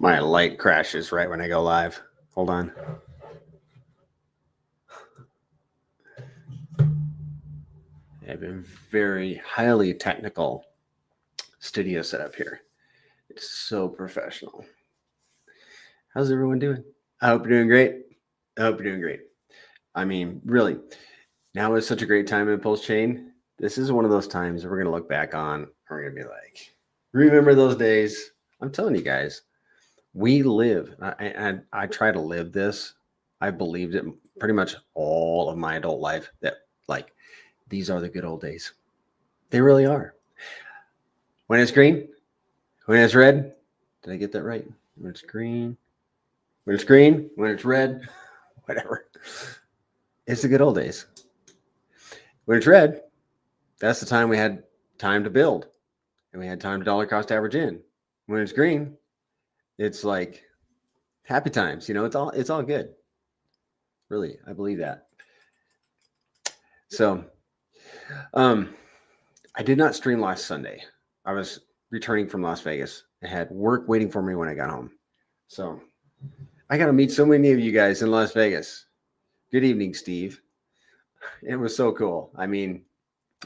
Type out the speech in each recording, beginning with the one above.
My light crashes right when I go live. Hold on. I have a very highly technical studio set up here. It's so professional. How's everyone doing? I hope you're doing great. I hope you're doing great. I mean, really, now is such a great time in Pulse Chain. This is one of those times we're going to look back on. We're going to be like, remember those days? I'm telling you guys, we live, and I try to live this. I believed it pretty much all of my adult life that like these are the good old days. They really are. When it's green, when it's red, did I get that right? When it's green, when it's green, when it's red, whatever. It's the good old days. When it's red, that's the time we had time to build and we had time to dollar cost average in. When it's green, it's like happy times, you know, it's all good. Really, I believe that. So, I did not stream last Sunday. I was returning from Las Vegas. I had work waiting for me when I got home. So, I got to meet so many of you guys in Las Vegas. Good evening, Steve. It was so cool. I mean,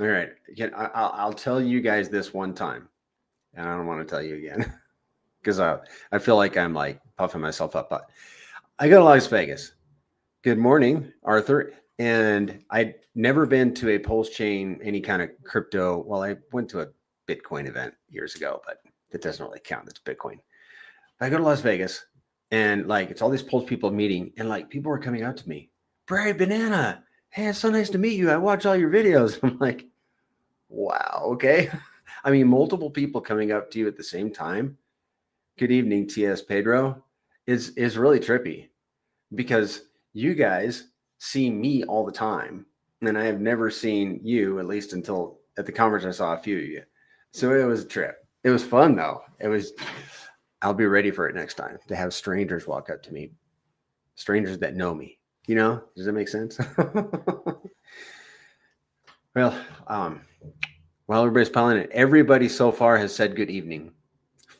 all right, I'll tell you guys this one time, and I don't want to tell you again because I feel like I'm like puffing myself up. But I go to Las Vegas. Good morning, Arthur. And I'd never been to a Pulse Chain, any kind of crypto. Well, I went to a Bitcoin event years ago, but that doesn't really count. It's Bitcoin. I go to Las Vegas and like, it's all these Pulse people meeting and like people are coming up to me. Brady Banana. Hey, it's so nice to meet you. I watch all your videos. I'm like, wow. Okay. I mean, multiple people coming up to you at the same time. Good evening, TS Pedro is really trippy because you guys see me all the time. And I have never seen you, at least until at the conference I saw a few of you. So it was a trip. It was fun though. I'll be ready for it next time to have strangers walk up to me. Strangers that know me. You know, does that make sense? Well, while everybody's piling in, everybody so far has said good evening.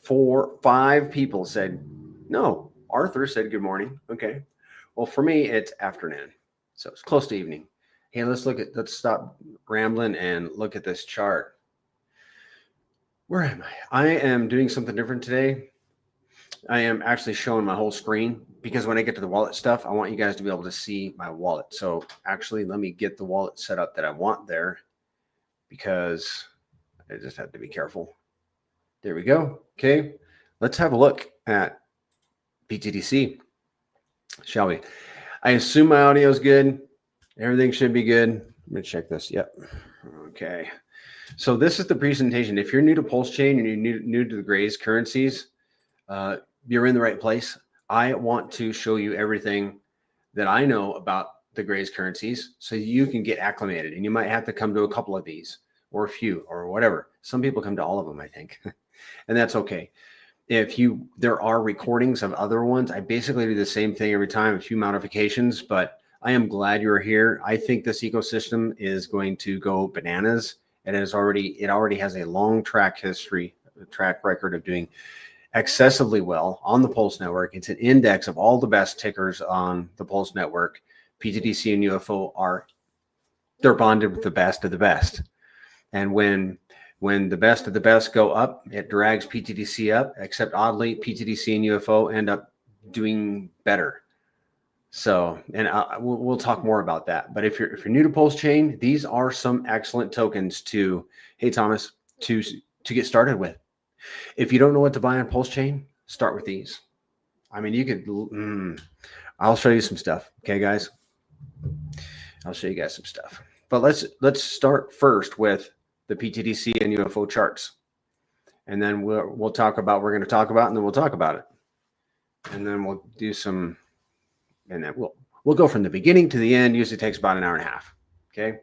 5 people said no. Arthur said good morning. Okay. Well, for me, it's afternoon. So it's close to evening. Hey, let's stop rambling and look at this chart. Where am I? I am doing something different today. I am actually showing my whole screen because when I get to the wallet stuff, I want you guys to be able to see my wallet. So actually, let me get the wallet set up that I want there because I just have to be careful. There we go. Okay. Let's have a look at PTDC, shall we? I assume my audio is good. Everything should be good. Let me check this. Yep. Okay. So this is the presentation. If you're new to Pulse Chain and you're new to the Graze currencies, you're in the right place. I want to show you everything that I know about the Graze currencies so you can get acclimated. And you might have to come to a couple of these or a few or whatever. Some people come to all of them, I think. And that's okay. There are recordings of other ones. I basically do the same thing every time, a few modifications, but I am glad you're here. I think this ecosystem is going to go bananas. It already has a long track record of doing excessively well on the Pulse network. It's an index of all the best tickers on the Pulse network. PTDC and UFO they're bonded with the best of the best. And when the best of the best go up, it drags PTDC up, except oddly, PTDC and UFO end up doing better. So, and we'll talk more about that. But if you're new to Pulse Chain, these are some excellent tokens to get started with. If you don't know what to buy on Pulse Chain, start with these. I mean, you could. I'll show you some stuff. Okay, guys. I'll show you guys some stuff. But let's start first with the PTDC and UFO charts, and then we'll talk about and then we'll talk about it, and then we'll do some, and then we'll go from the beginning to the end. Usually takes about an hour and a half. Okay,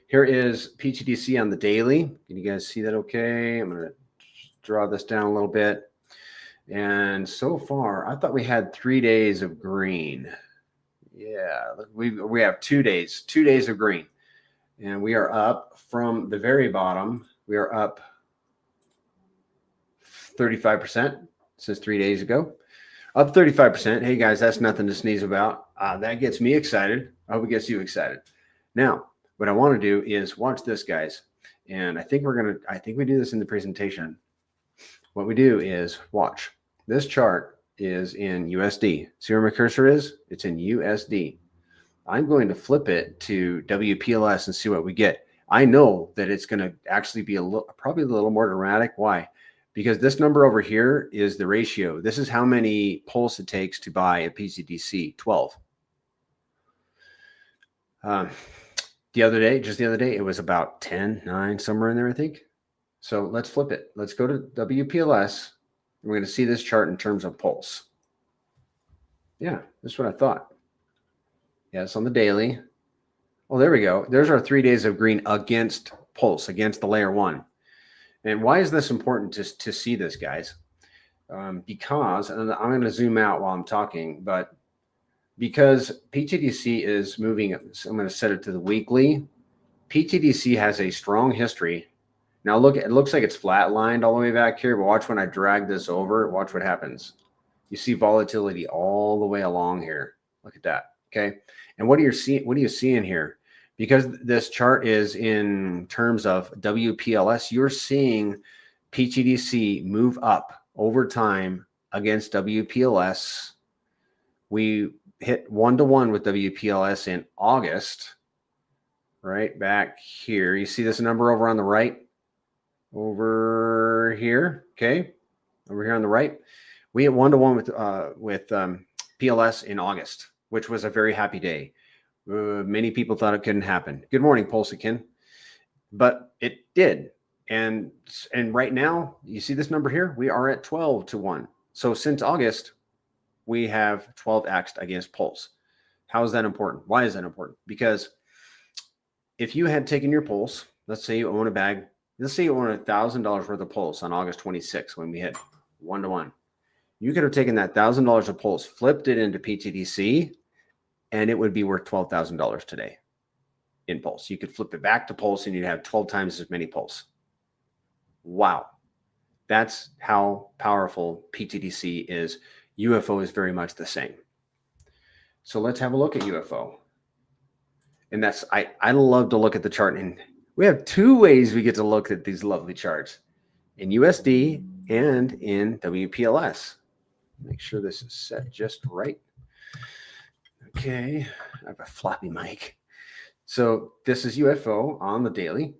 here is PTDC on the daily. Can you guys see that? Okay, I'm gonna draw this down a little bit, and so far I thought we had 3 days of green. Yeah, we have 2 days, 2 days of green. And we are up from the very bottom. We are up 35% since 3 days ago. Up 35%. Hey guys, that's nothing to sneeze about. That gets me excited. I hope it gets you excited. Now, what I want to do is watch this, guys. And I think we do this in the presentation. What we do is watch. This chart is in USD. See where my cursor is? It's in USD. I'm going to flip it to WPLS and see what we get. I know that it's going to actually be probably a little more dramatic. Why? Because this number over here is the ratio. This is how many pulse it takes to buy a PTDC, 12. Just the other day, it was about 10, 9, somewhere in there, I think. So let's flip it. Let's go to WPLS. We're going to see this chart in terms of pulse. Yeah, that's what I thought. Yeah, it's on the daily. Oh, there we go. There's our 3 days of green against pulse, against the layer 1. And why is this important to see this, guys? Because, and I'm going to zoom out while I'm talking, but because PTDC is moving, I'm going to set it to the weekly. PTDC has a strong history. Now look, it looks like it's flatlined all the way back here, but watch when I drag this over, watch what happens. You see volatility all the way along here. Look at that, okay? And what do you see in here? Because this chart is in terms of WPLS, you're seeing PTDC move up over time against WPLS. We hit 1-to-1 with WPLS in August, right back here. You see this number over on the right? Over here, okay? Over here on the right. We hit 1-to-1 with PLS in August, which was a very happy day. Many people thought it couldn't happen. Good morning, Polsikin. But it did. And right now, you see this number here? We are at 12-to-1. So since August, we have 12x against Pulse. How is that important? Why is that important? Because if you had taken your Pulse, let's say you own a bag, let's say you own $1,000 worth of Pulse on August 26th when we hit 1-to-1. You could have taken that $1,000 of Pulse, flipped it into PTDC, and it would be worth $12,000 today in Pulse. You could flip it back to Pulse and you'd have 12 times as many Pulse. Wow. That's how powerful PTDC is. UFO is very much the same. So let's have a look at UFO. And that's, I love to look at the chart. And we have 2 ways we get to look at these lovely charts, in USD and in WPLS. Make sure this is set just right. Okay, I have a floppy mic. So this is UFO on the daily.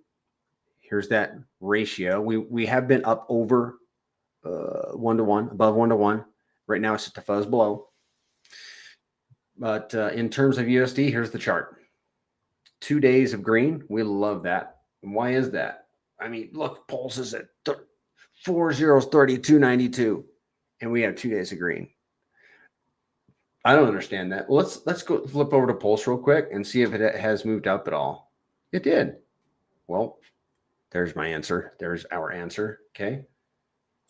Here's that ratio. We have been up over 1-to-1, above 1-to-1. Right now it's just a fuzz below. But in terms of USD, here's the chart. 2 days of green. We love that. And why is that? I mean, look, Pulse is at 4-0-32.92, and we have 2 days of green. I don't understand that. Well, let's go flip over to Pulse real quick and see if it has moved up at all. It did. Well, there's my answer. There's our answer. Okay.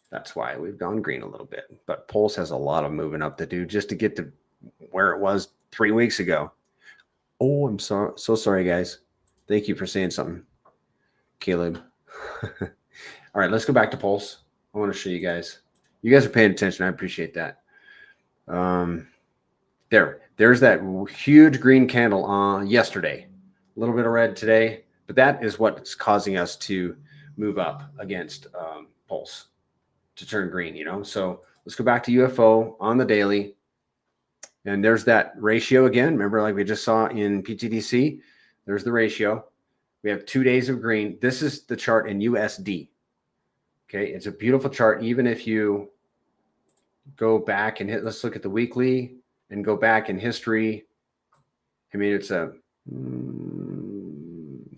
That's why we've gone green a little bit. But Pulse has a lot of moving up to do just to get to where it was 3 weeks ago. Oh, I'm so sorry, guys. Thank you for saying something, Caleb. All right, let's go back to Pulse. I want to show you guys. You guys are paying attention. I appreciate that. There's that huge green candle on yesterday. A little bit of red today, but that is what's causing us to move up against Pulse to turn green, you know? So let's go back to UFO on the daily. And there's that ratio again. Remember, like we just saw in PTDC, there's the ratio. We have 2 days of green. This is the chart in USD. Okay, it's a beautiful chart. Even if you go back and let's look at the weekly and go back in history. I mean, it's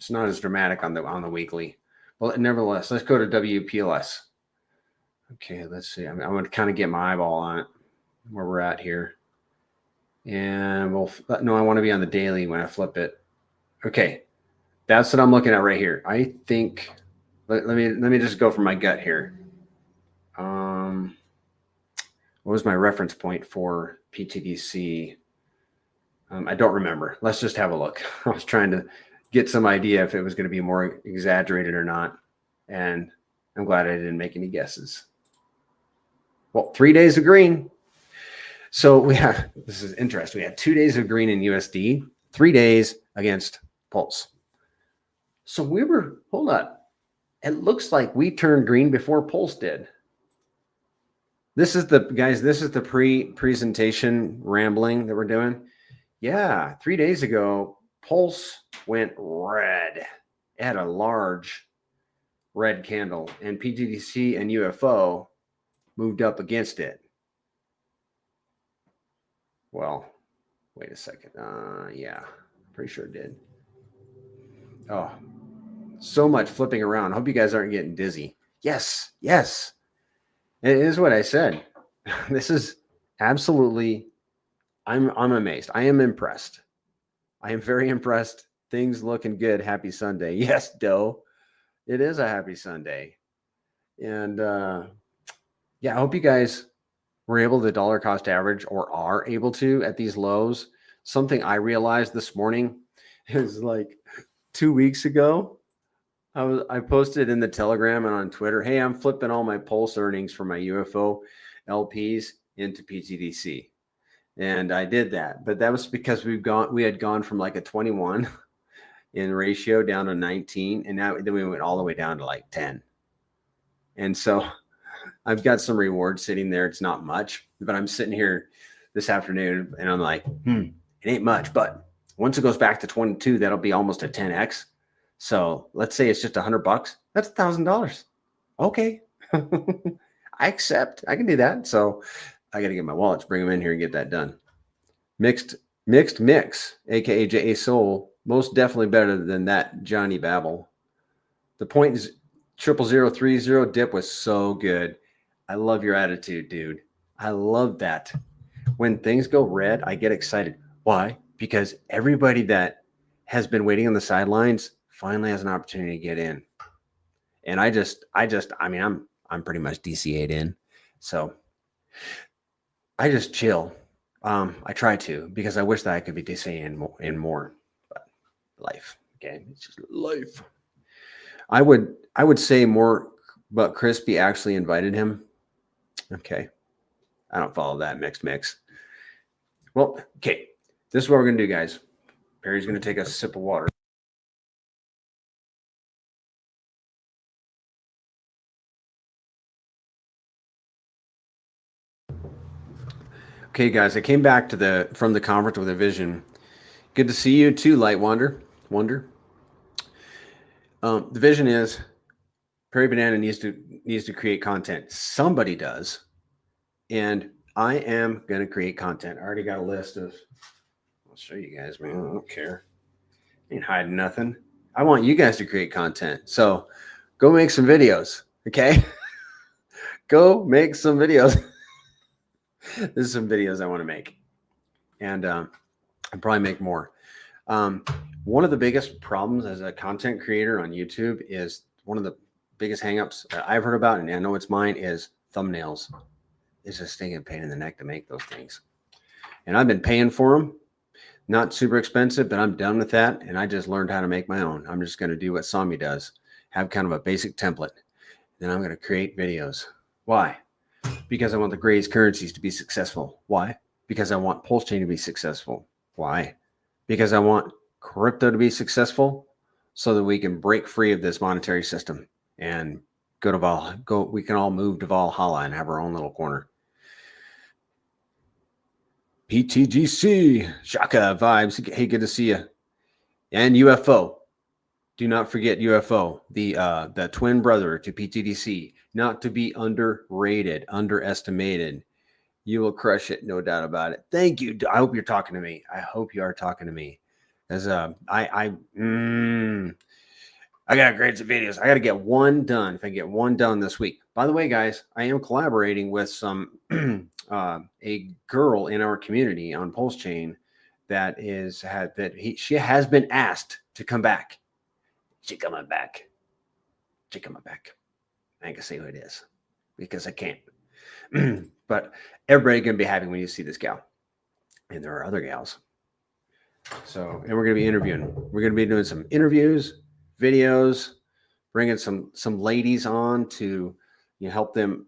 not as dramatic on the weekly. Well, nevertheless, let's go to WPLS. Okay, let's see. I'm going to kind of get my eyeball on it, where we're at here. And no, I want to be on the daily when I flip it. Okay, that's what I'm looking at right here. I think, let me just go from my gut here. What was my reference point for PTDC? I don't remember. Let's just have a look. I was trying to get some idea if it was going to be more exaggerated or not. And I'm glad I didn't make any guesses. Well, 3 days of green. So this is interesting. We had 2 days of green in USD, 3 days against Pulse. So hold on. It looks like we turned green before Pulse did. This is the pre-presentation rambling that we're doing. Yeah, 3 days ago, Pulse went red. It had a large red candle, and PTDC and UFO moved up against it. Well, wait a second. Yeah, pretty sure it did. Oh, so much flipping around. I hope you guys aren't getting dizzy. Yes. It is what I said. This is absolutely, I'm amazed. I am impressed. I am very impressed. Things looking good. Happy Sunday. Yes, Doe. It is a happy Sunday. And yeah, I hope you guys were able to dollar cost average or are able to at these lows. Something I realized this morning is like 2 weeks ago. I posted in the Telegram and on Twitter, hey, I'm flipping all my Pulse earnings for my UFO LPs into PTDC. And I did that, but that was because we had gone from like a 21 in ratio down to 19, and then we went all the way down to like 10. And so I've got some reward sitting there. It's not much, but I'm sitting here this afternoon and I'm like, it ain't much, but once it goes back to 22, that'll be almost a 10x. So let's say it's just $100. That's $1,000. Okay. I accept. I can do that. So I got to get my wallets, bring them in here and get that done. Mixed mix, aka J.A. Soul, most definitely better than that Johnny Babble. The point is 00030 dip was so good. I love your attitude, dude. I love that. When things go red, I get excited. Why? Because everybody that has been waiting on the sidelines finally has an opportunity to get in. And I'm pretty much DCA'd in. So I just chill. I try to, because I wish that I could be DCA'd in more, but life. Okay. It's just life. I would say more, but Crispy actually invited him. Okay. I don't follow that mixed mix. Well, okay. This is what we're going to do, guys. Perry's going to take a sip of water. Okay, guys, I came back from the conference with a vision. Good to see you too, Light Wonder. The vision is Perry Banana needs to create content. Somebody does, and I am going to create content. I already got a list of. I'll show you guys, man. I don't care. Ain't hiding nothing. I want you guys to create content. So go make some videos, okay? Go make some videos. This is some videos I want to make, and I'll probably make more. One of the biggest problems as a content creator on YouTube is one of the biggest hangups that I've heard about, and I know it's mine, is thumbnails. It's a stinking pain in the neck to make those things. And I've been paying for them. Not super expensive, but I'm done with that. And I just learned how to make my own. I'm just going to do what Sami does. Have kind of a basic template. Then I'm going to create videos. Why? Because I want the graze currencies to be successful. Why? Because I want Pulse Chain to be successful. Why? Because I want crypto to be successful so that we can break free of this monetary system and we can all move to Valhalla and have our own little corner. pTGC, Shaka vibes. Hey, good to see you. And UFO. Do not forget UFO, the twin brother to PTDC, not to be underrated, underestimated. You will crush it, no doubt about it. Thank you. I hope you're talking to me. I hope you are talking to me. As I got grades of videos. I got to get one done. If I get one done this week. By the way, guys, I am collaborating with some a girl in our community on Pulse Chain she has been asked to come back. She coming back. I ain't gonna say who it is because I can't. But everybody gonna be happy when you see this gal, and there are other gals. So, and we're gonna be interviewing. We're gonna be doing some interviews, videos, bringing some ladies on to help them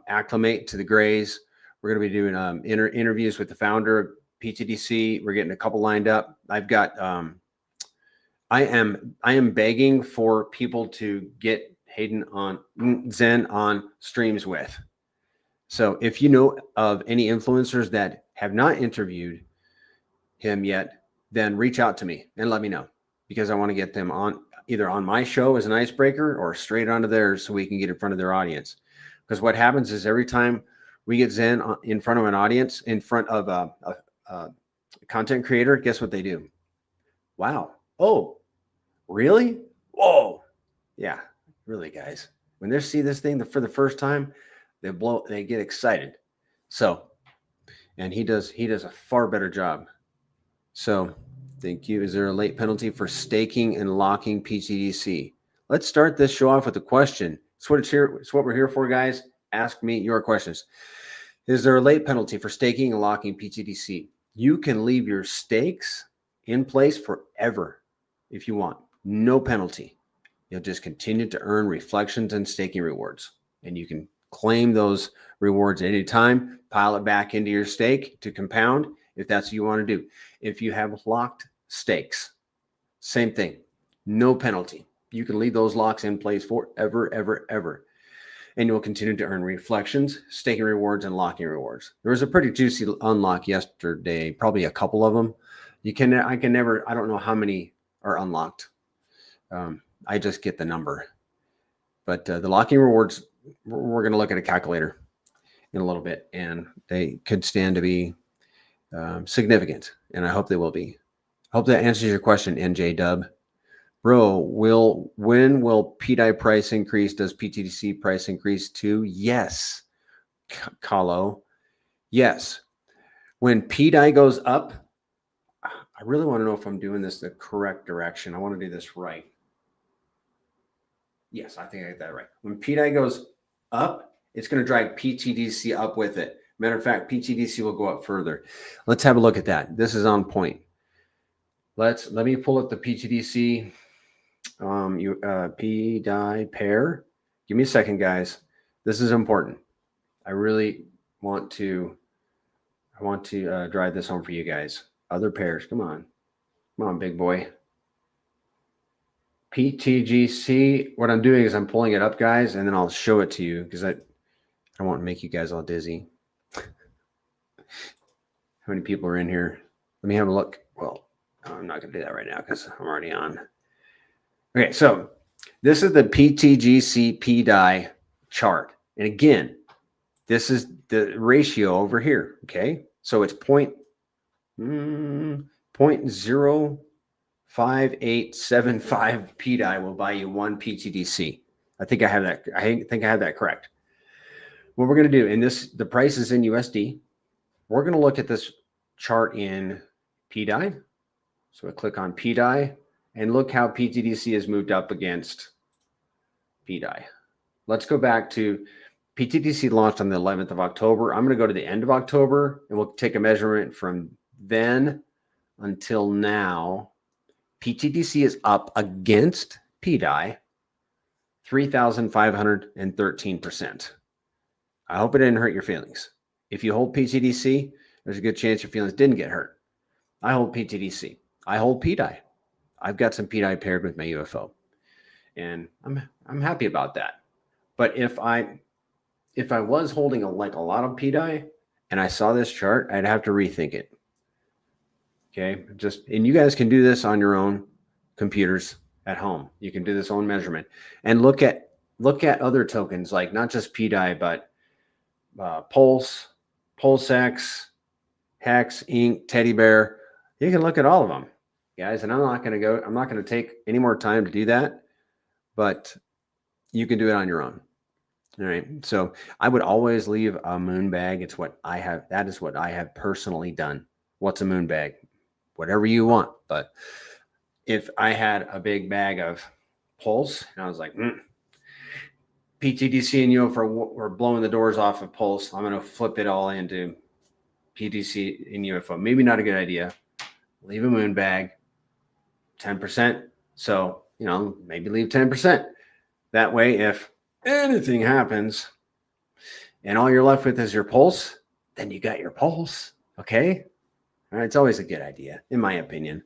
acclimate to the graze. We're going to be doing interviews with the founder of PTDC. We're getting a couple lined up. I've got, I am begging for people to get Hayden on Zen on streams with. So if you know of any influencers that have not interviewed him yet, then reach out to me and let me know, because I want to get them on either on my show as an icebreaker or straight onto theirs so we can get in front of their audience. Because what happens is every time we get Zen in front of an audience, in front of a content creator, guess what they do? Wow. Oh, really? Whoa. Yeah, really, guys. When they see this thing for the first time, they get excited. So, and he does a far better job. So thank you. Is there a late penalty for staking and locking PTDC? Let's start this show off with a question. It's what we're here for, guys. Ask me your questions. Is there a late penalty for staking and locking PTDC? You can leave your stakes in place forever if you want. No penalty. You'll just continue to earn reflections and staking rewards. And you can claim those rewards at any time, pile it back into your stake to compound if that's what you want to do. If you have locked stakes, same thing, no penalty. You can leave those locks in place forever, ever, ever. And you'll continue to earn reflections, staking rewards, and locking rewards. There was a pretty juicy unlock yesterday, probably a couple of them. I don't know how many are unlocked. I just get the number. But the locking rewards, we're going to look at a calculator in a little bit, and they could stand to be significant, and I hope they will be. I hope that answers your question, NJ Dub. Bro, when will PDI price increase? Does PTDC price increase too? Yes. Kahlo. Yes. When PDI goes up, I really want to know if I'm doing this the correct direction. I want to do this right. Yes, I think I get that right. When PDI goes up, it's going to drag PTDC up with it. Matter of fact, PTDC will go up further. Let's have a look at that. This is on point. Let me pull up the PTDC PDI pair. Give me a second, guys. This is important. I really want to drive this home for you guys. Other pairs, come on, big boy. PTGC. What I'm doing is I'm pulling it up, guys, and then I'll show it to you because I won't make you guys all dizzy. How many people are in here? Let me have a look. Well, I'm not going to do that right now because I'm already on. Okay, so this is the PTGC PDI chart. And again, this is the ratio over here, okay? So it's 0.05875 PDI will buy you one PTDC. I think I have that correct. What we're going to do, and the price is in USD. We're going to look at this chart in PDI. So I click on PDI and look how PTDC has moved up against PDI. Let's go back to PTDC launched on the 11th of October. I'm going to go to the end of October and we'll take a measurement from then until now. PTDC is up against PDI 3,513%. I hope it didn't hurt your feelings. If you hold PTDC, there's a good chance your feelings didn't get hurt. I hold PTDC. I hold PDI. I've got some PDI paired with my UFO, and I'm happy about that. But if I was holding a lot of PDI and I saw this chart, I'd have to rethink it. Okay, and you guys can do this on your own computers at home. You can do this own measurement and look at other tokens, like not just PDI, but Pulse, PulseX, Hex, Ink, Teddy Bear. You can look at all of them, guys. And I'm not going to take any more time to do that, but you can do it on your own. All right. So I would always leave a moon bag. It's what I have. That is what I have personally done. What's a moon bag? Whatever you want. But if I had a big bag of Pulse and I was like, PTDC and UFO were blowing the doors off of Pulse, I'm going to flip it all into PTDC and UFO. Maybe not a good idea. Leave a moon bag, 10%. So, maybe leave 10%. That way, if anything happens and all you're left with is your Pulse, then you got your pulse. Okay. All right. It's always a good idea, in my opinion.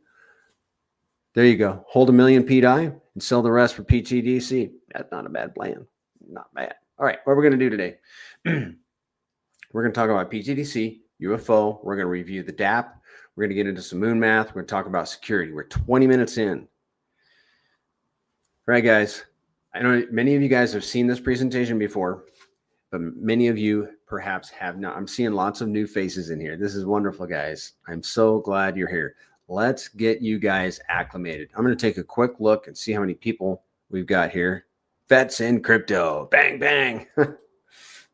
There you go. Hold 1 million PTI and sell the rest for PTDC. That's not a bad plan. Not bad. All right. What we're going to do today, we're going to talk about PTDC, UFO. We're going to review the dApp. We're going to get into some moon math. We're going to talk about security. We're 20 minutes in. All right, guys. I know many of you guys have seen this presentation before, but many of you perhaps have not. I'm seeing lots of new faces in here. This is wonderful, guys. I'm so glad you're here. Let's get you guys acclimated. I'm going to take a quick look and see how many people we've got here. Vets in crypto. Bang, bang.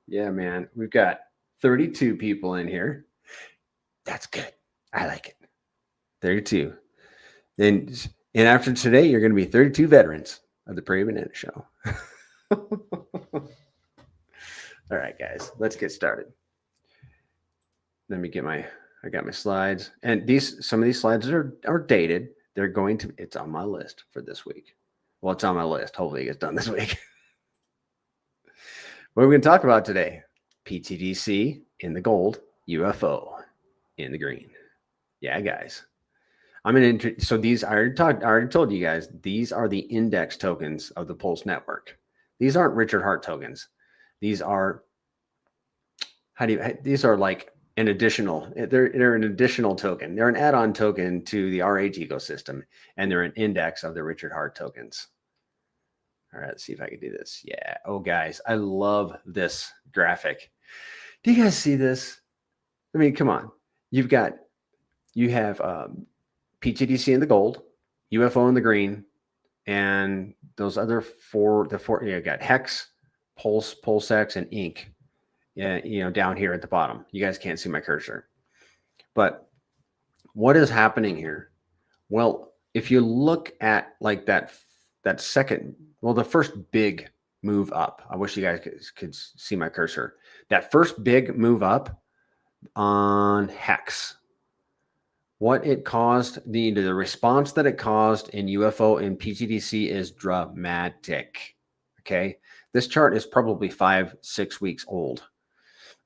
Yeah, man. We've got 32 people in here. That's good. I like it. 32. And after today, you're going to be 32 veterans of the Prairie Banana Show. All right, guys, let's get started. Let me get I got my slides. And some of these slides are dated. They're going to, it's on my list for this week. Well, it's on my list. Hopefully it gets done this week. What are we going to talk about today? PTDC in the gold, UFO in the green. Yeah, guys. So these, I already told you guys, these are the index tokens of the Pulse network. These aren't Richard Hart tokens. These are, these are like an additional, they're an additional token. They're an add-on token to the RH ecosystem, and they're an index of the Richard Hart tokens. All right, let's see if I can do this. Yeah. Oh, guys, I love this graphic. Do you guys see this? I mean, come on. You have PTDC in the gold, UFO in the green, and those other four, you got Hex, Pulse, PulseX, and Ink. Yeah, down here at the bottom. You guys can't see my cursor. But what is happening here? Well, if you look at like that second, well, the first big move up, I wish you guys could see my cursor. That first big move up on Hex, what it caused, the response that it caused in UFO and PTDC is dramatic. Okay. This chart is probably 5-6 weeks old.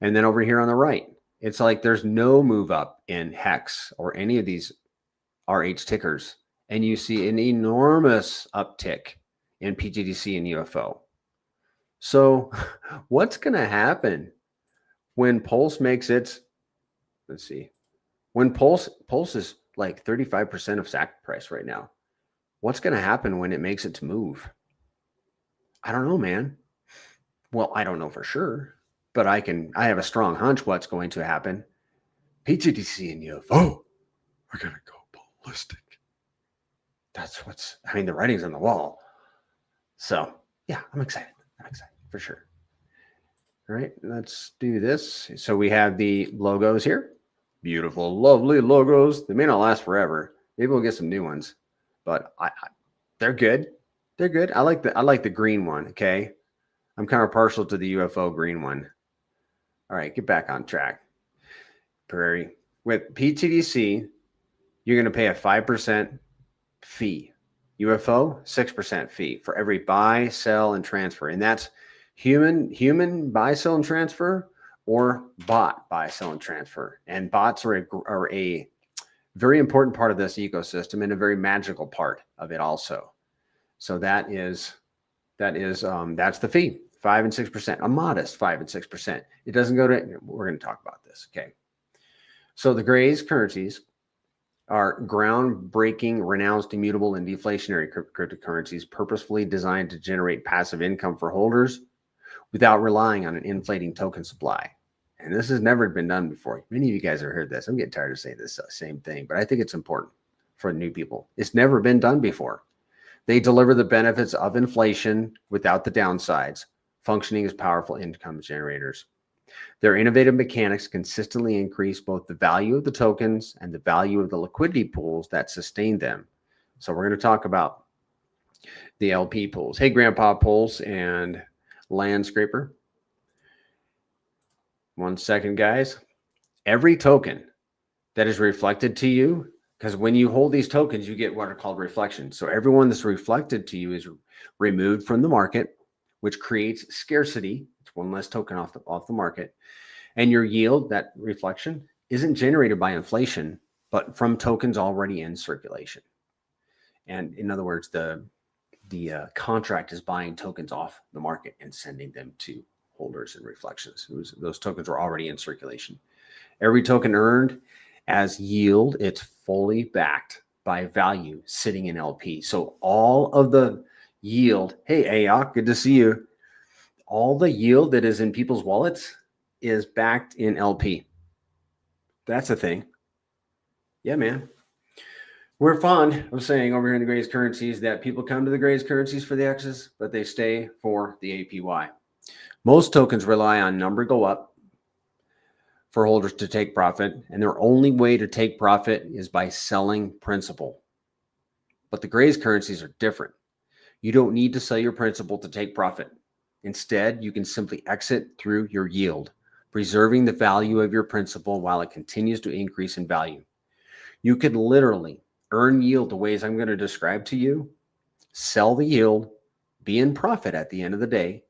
And then over here on the right, it's like there's no move up in Hex or any of these RH tickers. And you see an enormous uptick in PTDC and UFO. So what's going to happen when Pulse makes its, let's see, when Pulse is like 35% of SAC price right now, what's going to happen when it makes its move? I don't know, man. Well, I don't know for sure, but I have a strong hunch what's going to happen. PTDC and UFO are going to go ballistic. The writing's on the wall. So yeah, I'm excited. For sure. All right, let's do this. So we have the logos here. Beautiful, lovely logos. They may not last forever. Maybe we'll get some new ones, but they're good. They're good. I like the green one. Okay, I'm kind of partial to the UFO green one. All right, get back on track. Prairie with PTDC, you're going to pay a 5% fee. UFO 6% fee for every buy, sell, and transfer, and that's human buy, sell, and transfer, or bot buy, sell, and transfer. And bots are a very important part of this ecosystem and a very magical part of it also. So that's the fee, 5 and 6%, a modest 5 and 6%. It doesn't go to, we're going to talk about this. Okay. So the graze currencies are groundbreaking, renounced, immutable, and deflationary cryptocurrencies purposefully designed to generate passive income for holders without relying on an inflating token supply. And this has never been done before. Many of you guys have heard this. I'm getting tired of saying this same thing, but I think it's important for new people. It's never been done before. They deliver the benefits of inflation without the downsides, functioning as powerful income generators. Their innovative mechanics consistently increase both the value of the tokens and the value of the liquidity pools that sustain them. So we're going to talk about the LP pools. Hey, Grandpa Pulse and Landscraper. 1 second, guys. Every token that is reflected to you, because when you hold these tokens, you get what are called reflections. So everyone that's reflected to you is removed from the market, which creates scarcity. It's one less token off the market. And your yield, that reflection, isn't generated by inflation, but from tokens already in circulation. And in other words, the contract is buying tokens off the market and sending them to holders and reflections. Those tokens were already in circulation. Every token earned as yield, it's fully backed by value sitting in LP. So all of the yield, hey, Ayok, good to see you. All the yield that is in people's wallets is backed in LP. That's a thing. Yeah, man. We're fond of saying over here in the Graze currencies that people come to the Graze currencies for the X's, but they stay for the APY. Most tokens rely on number go up for holders to take profit, and their only way to take profit is by selling principal. But the Graze currencies are different. You don't need to sell your principal to take profit. Instead, you can simply exit through your yield, preserving the value of your principal while it continues to increase in value. You could literally earn yield the ways I'm going to describe to you, sell the yield, be in profit at the end of the day,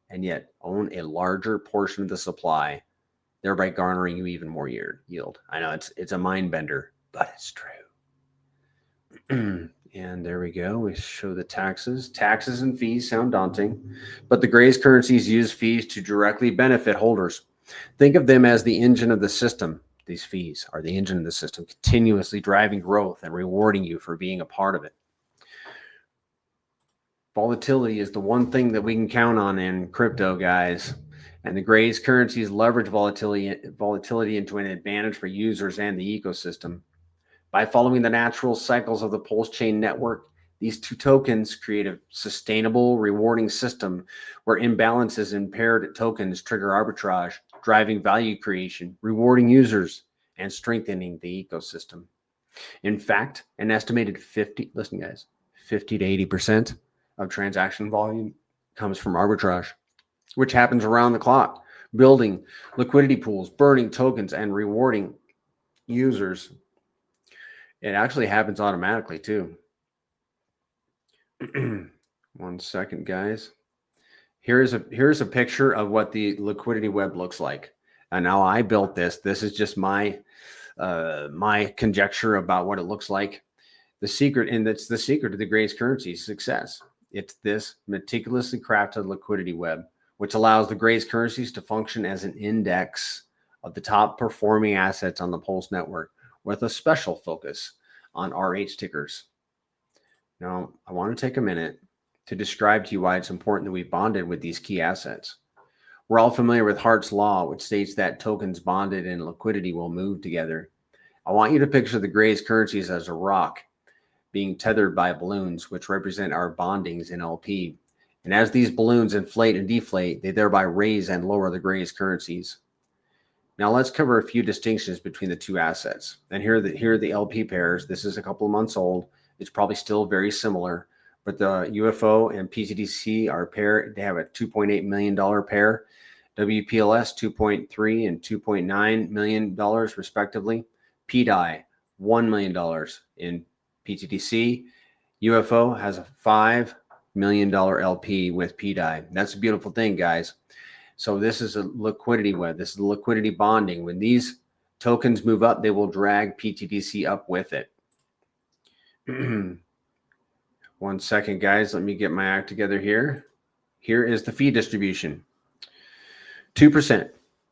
and yet own a larger portion of the supply, thereby garnering you even more yield. I know it's a mind bender, but it's true. And there we go. We show the taxes. Taxes and fees sound daunting, but the Graze currencies use fees to directly benefit holders. Think of them as the engine of the system. These fees are the engine of the system, continuously driving growth and rewarding you for being a part of it. Volatility is the one thing that we can count on in crypto, guys. And the Graze currencies leverage volatility into an advantage for users and the ecosystem. By following the natural cycles of the Pulse Chain network, these two tokens create a sustainable, rewarding system where imbalances in paired tokens trigger arbitrage, driving value creation, rewarding users, and strengthening the ecosystem. In fact, an estimated 50 to 80% of transaction volume comes from arbitrage, which happens around the clock, building liquidity pools, burning tokens, and rewarding users. It actually happens automatically too. 1 second, guys. Here's a picture of what the liquidity web looks like. And now I built this. This is just my conjecture about what it looks like. The secret, and that's the secret of the Graze currency's success. It's this meticulously crafted liquidity web, which allows the Graze currencies to function as an index of the top performing assets on the Pulse network, with a special focus on RH tickers. Now, I want to take a minute to describe to you why it's important that we bonded with these key assets. We're all familiar with Hart's law, which states that tokens bonded in liquidity will move together. I want you to picture the Graze currencies as a rock being tethered by balloons, which represent our bondings in LP. And as these balloons inflate and deflate, they thereby raise and lower the Graze currencies. Now let's cover a few distinctions between the two assets. And here are the LP pairs. This is a couple of months old. It's probably still very similar, but the UFO and PTDC are paired. They have a $2.8 million pair. WPLS $2.3 and $2.9 million respectively. PDI $1 million in PTDC. UFO has a $5 million LP with PDI. That's a beautiful thing, guys. So this is a liquidity web. This is liquidity bonding. When these tokens move up, they will drag PTDC up with it. 1 second, guys. Let me get my act together here. Here is the fee distribution. 2%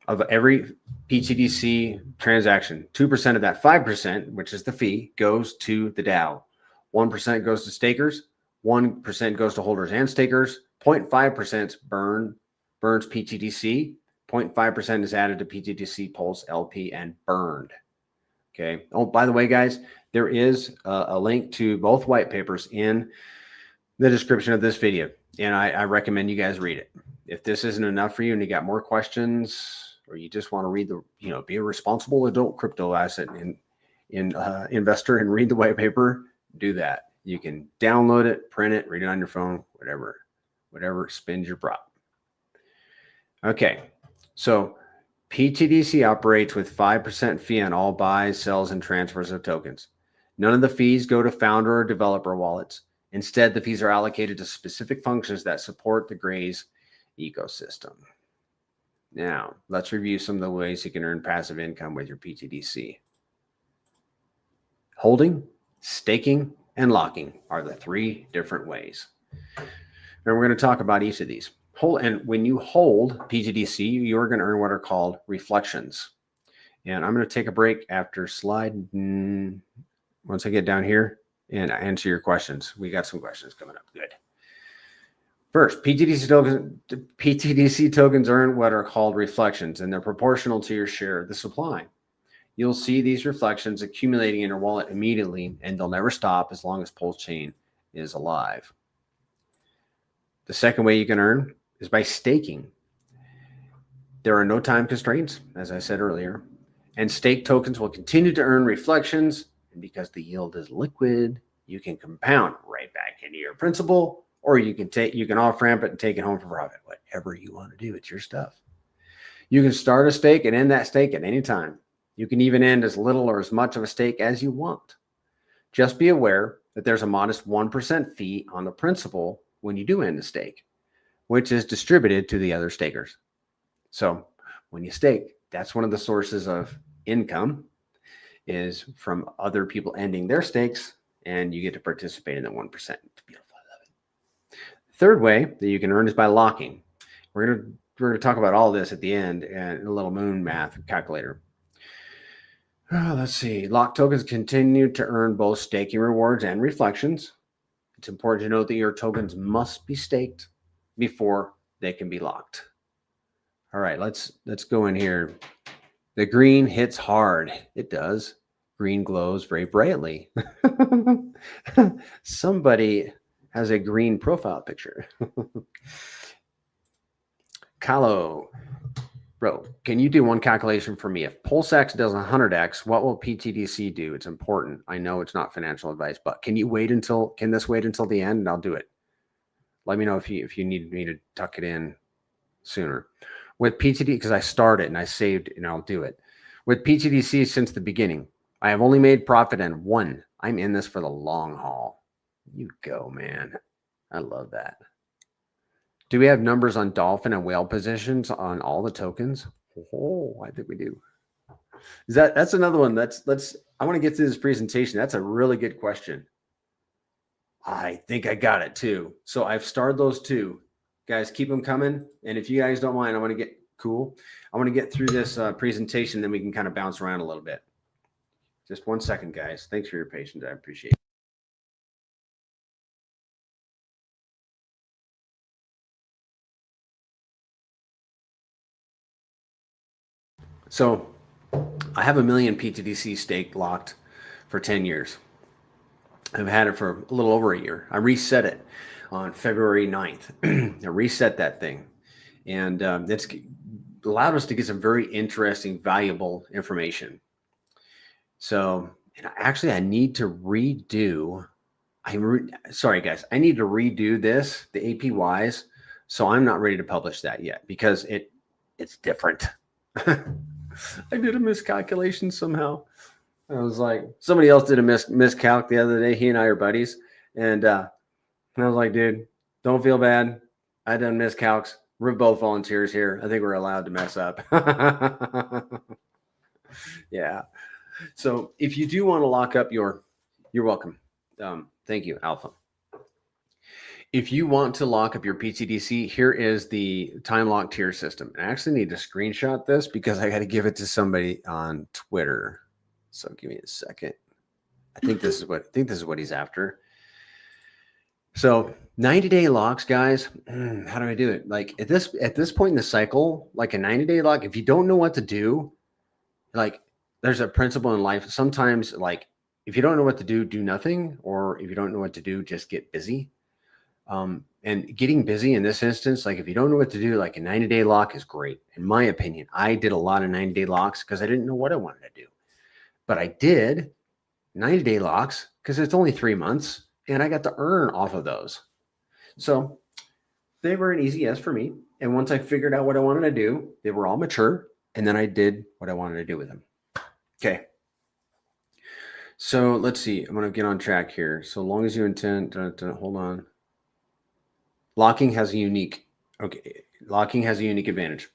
of every PTDC transaction, 2% of that 5%, which is the fee, goes to the DAO. 1% goes to stakers. 1% goes to holders and stakers. 0.5% burns PTDC. 0.5% is added to PTDC, Pulse, LP, and burned. Okay. Oh, by the way, guys, there is a link to both white papers in the description of this video, and I recommend you guys read it. If this isn't enough for you and you got more questions, or you just want to read be a responsible adult crypto asset investor and read the white paper, do that. You can download it, print it, read it on your phone, whatever spins your prop. Okay, so PTDC operates with 5% fee on all buys, sells, and transfers of tokens. None of the fees go to founder or developer wallets. Instead, the fees are allocated to specific functions that support the Graze ecosystem. Now, let's review some of the ways you can earn passive income with your PTDC. Holding, staking, and locking are the 3 different ways. And we're going to talk about each of these. And when you hold PTDC, you're going to earn what are called reflections. And I'm going to take a break after slide. Once I get down here and answer your questions. We got some questions coming up. Good. First, PTDC tokens earn what are called reflections, and they're proportional to your share of the supply. You'll see these reflections accumulating in your wallet immediately, and they'll never stop as long as Pulse Chain is alive. The second way you can earn is by staking. There are no time constraints, as I said earlier, and stake tokens will continue to earn reflections, and because the yield is liquid, you can compound right back into your principal, or you can off-ramp it and take it home for profit. Whatever you want to do, it's your stuff. You can start a stake and end that stake at any time. You can even end as little or as much of a stake as you want. Just be aware that there's a modest 1% fee on the principal when you do end a stake, which is distributed to the other stakers. So when you stake, that's one of the sources of income, is from other people ending their stakes, and you get to participate in the 1%. It's beautiful. I love it. Third way that you can earn is by locking. We're going to talk about all this at the end and a little moon math calculator. Let's see. Lock tokens continue to earn both staking rewards and reflections. It's important to note that your tokens must be staked before they can be locked. All right, let's go in here. The green hits hard. It does. Green glows very brightly. Somebody has a green profile picture. Calo, bro, can you do one calculation for me? If PulseX does 100x, what will PTDC do? It's important. I know it's not financial advice, but can this wait until the end, and I'll do it? Let me know if you need me to tuck it in sooner. With PTD, because I started and I saved, and I'll do it. With PTDC since the beginning, I have only made profit in one. I'm in this for the long haul. You go, man. I love that. Do we have numbers on dolphin and whale positions on all the tokens? Oh, I think we do. That's another one. I want to get through this presentation. That's a really good question. I think I got it too. So I've starred those two. Guys, keep them coming. And if you guys don't mind, I want to get through this presentation, then we can kind of bounce around a little bit. Just 1 second, guys. Thanks for your patience. I appreciate it. So I have 1 million PTDC stake locked for 10 years. I've had it for a little over a year. I reset it on February 9th. I reset that thing. And it's allowed us to get some very interesting, valuable information. So actually, I need to redo. Sorry, guys. I need to redo this, the APYs. So I'm not ready to publish that yet because it's different. I did a miscalculation somehow. I was like, somebody else did a miscalc the other day. He and I are buddies. And I was like, dude, don't feel bad. I done miscalcs. We're both volunteers here. I think we're allowed to mess up. Yeah. So if you do want to lock up you're welcome. Thank you, Alpha. If you want to lock up your PTDC, here is the time lock tier system. I actually need to screenshot this because I got to give it to somebody on Twitter. So give me a second. I think this is what he's after. So 90-day locks, guys. How do I do it? Like at this point in the cycle, like a 90-day lock, if you don't know what to do, like there's a principle in life. Sometimes, like if you don't know what to do, do nothing. Or if you don't know what to do, just get busy. And getting busy in this instance, like if you don't know what to do, like a 90-day lock is great. In my opinion, I did a lot of 90-day locks because I didn't know what I wanted to do. But I did 90-day locks because it's only 3 months and I got to earn off of those. So they were an easy yes for me. And once I figured out what I wanted to do, they were all mature. And then I did what I wanted to do with them. Okay. So let's see. I'm going to get on track here. So long as you intend, hold on. Locking has a unique advantage.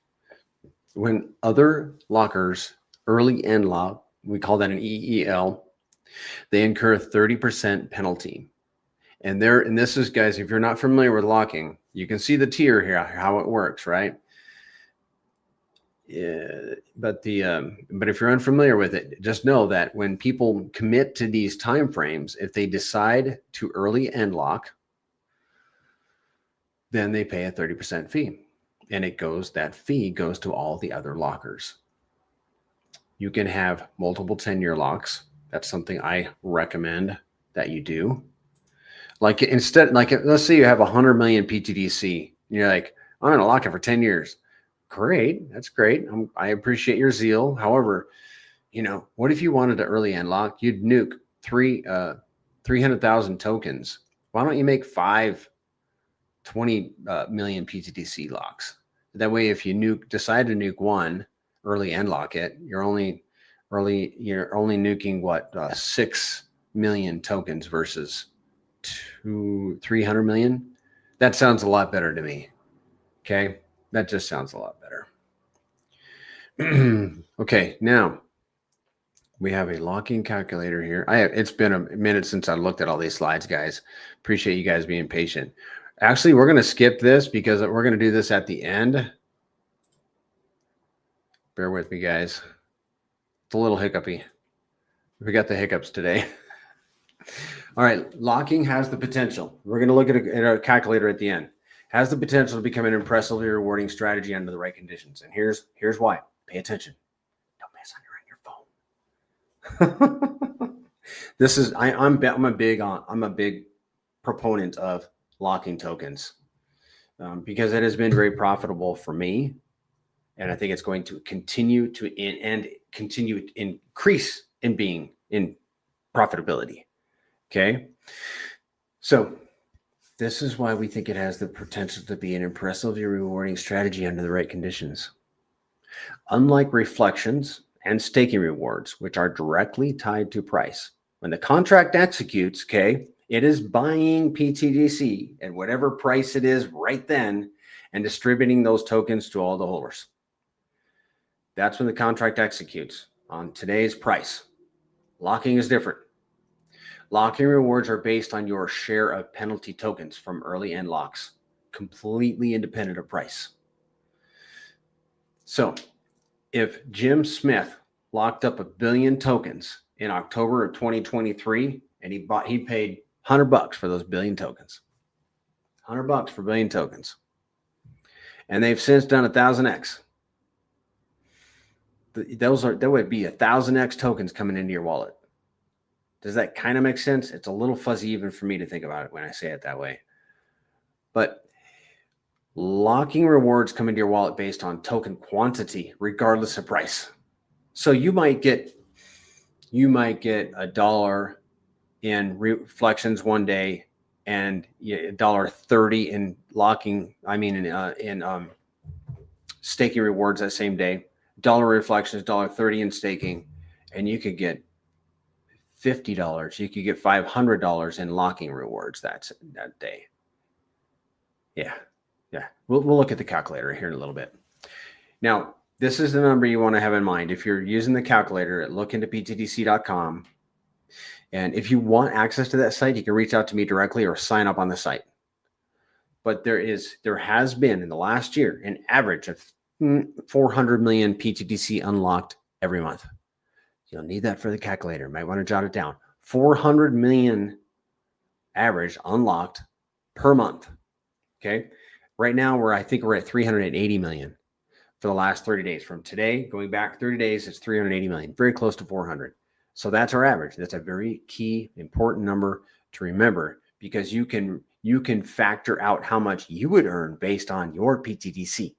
when other lockers early end lock, we call that an EEL, they incur a 30% penalty. And this is, guys, if you're not familiar with locking, you can see the tier here, how it works, right? Yeah, but if you're unfamiliar with it, just know that when people commit to these timeframes, if they decide to early end lock, then they pay a 30% fee. And that fee goes to all the other lockers. You can have multiple 10-year locks. That's something I recommend that you do. Like let's say you have 100 million PTDC, and you're like, I'm going to lock it for 10 years. Great. That's great. I appreciate your zeal. However, what if you wanted to early end lock? You'd nuke 300,000 tokens. Why don't you make 20 million PTDC locks? That way, if you decide to nuke one, early end lock it, you're only nuking what 6 million tokens versus 300 million. That sounds a lot better to me. Okay, that just sounds a lot better. Okay, now we have a locking calculator here. It's been a minute since I looked at all these slides, guys. Appreciate you guys being patient. Actually, we're going to skip this because we're going to do this at the end. Bear with me, guys. It's a little hiccupy. We got the hiccups today. All right, locking has the potential. We're going to look at a calculator at the end. Has the potential to become an impressively rewarding strategy under the right conditions. And here's why. Pay attention. Don't mess on your phone. This is I'm a big proponent of locking tokens because it has been very profitable for me, and I think it's going to continue to increase in being in profitability. Okay, so this is why we think it has the potential to be an impressively rewarding strategy under the right conditions. Unlike reflections and staking rewards, which are directly tied to price, when the contract executes, okay, it is buying PTDC at whatever price it is right then and distributing those tokens to all the holders. That's when the contract executes on today's price. Locking is different. Locking rewards are based on your share of penalty tokens from early end locks, completely independent of price. So if Jim Smith locked up 1 billion tokens in October of 2023, and he paid $100 for those 1 billion tokens, $100 for 1 billion tokens, and they've since done 1,000x. There would be 1,000x tokens coming into your wallet. Does that kind of make sense? It's a little fuzzy even for me to think about it when I say it that way. But locking rewards come into your wallet based on token quantity, regardless of price. So you might get $1 in reflections one day and $1.30 in locking. In staking rewards that same day. $1 reflections, $1.30 in staking, and you could get $50. You could get $500 in locking rewards that day. Yeah. We'll look at the calculator here in a little bit. Now, this is the number you want to have in mind. If you're using the calculator, look into ptdc.com. And if you want access to that site, you can reach out to me directly or sign up on the site. But there has been in the last year an average of 400 million PTDC unlocked every month. You'll need that for the calculator. Might want to jot it down. 400 million average unlocked per month. Okay. Right now, I think we're at 380 million for the last 30 days. From today, going back 30 days, it's 380 million, very close to 400. So that's our average. That's a very key, important number to remember because you can factor out how much you would earn based on your PTDC.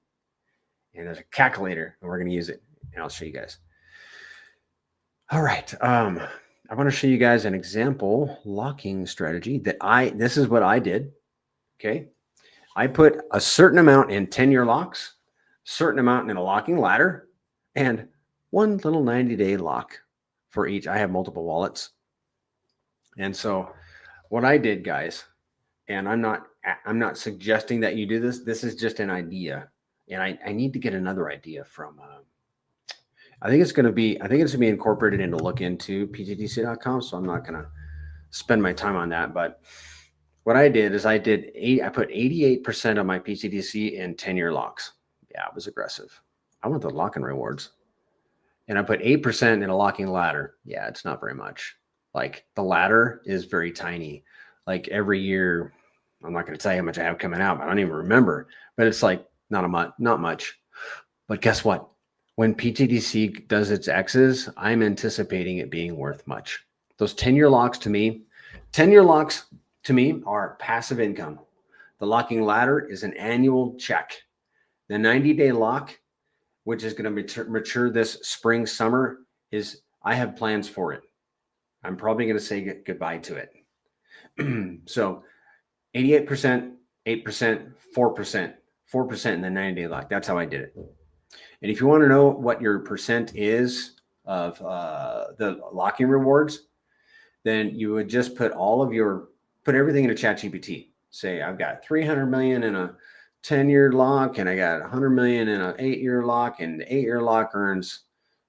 And there's a calculator, and we're going to use it, and I'll show you guys. All right. I want to show you guys an example locking strategy this is what I did. Okay. I put a certain amount in 10-year locks, certain amount in a locking ladder, and one little 90-day lock for each. I have multiple wallets. And so what I did, guys, and I'm not suggesting that you do this. This is just an idea. And I need to get another idea from, I think it's going to be incorporated into look into ptdc.com. So I'm not going to spend my time on that. But what I did is I put 88% of my PTDC in 10-year locks. Yeah, it was aggressive. I want the locking rewards. And I put 8% in a locking ladder. Yeah, it's not very much. Like the ladder is very tiny. Like every year, I'm not going to tell you how much I have coming out. I don't even remember, but it's like not much. But guess what? When PTDC does its X's, I'm anticipating it being worth much. Those 10-year locks to me are passive income. The locking ladder is an annual check. The 90-day lock, which is going to mature this spring, summer, I have plans for it. I'm probably going to say goodbye to it. So 88%, 8%, 4%, 4% in the 90-day lock. That's how I did it. And if you want to know what your percent is of the locking rewards, then you would just put everything into ChatGPT. Say, I've got 300 million in a 10-year lock, and I got 100 million in an 8-year lock, and the 8-year lock earns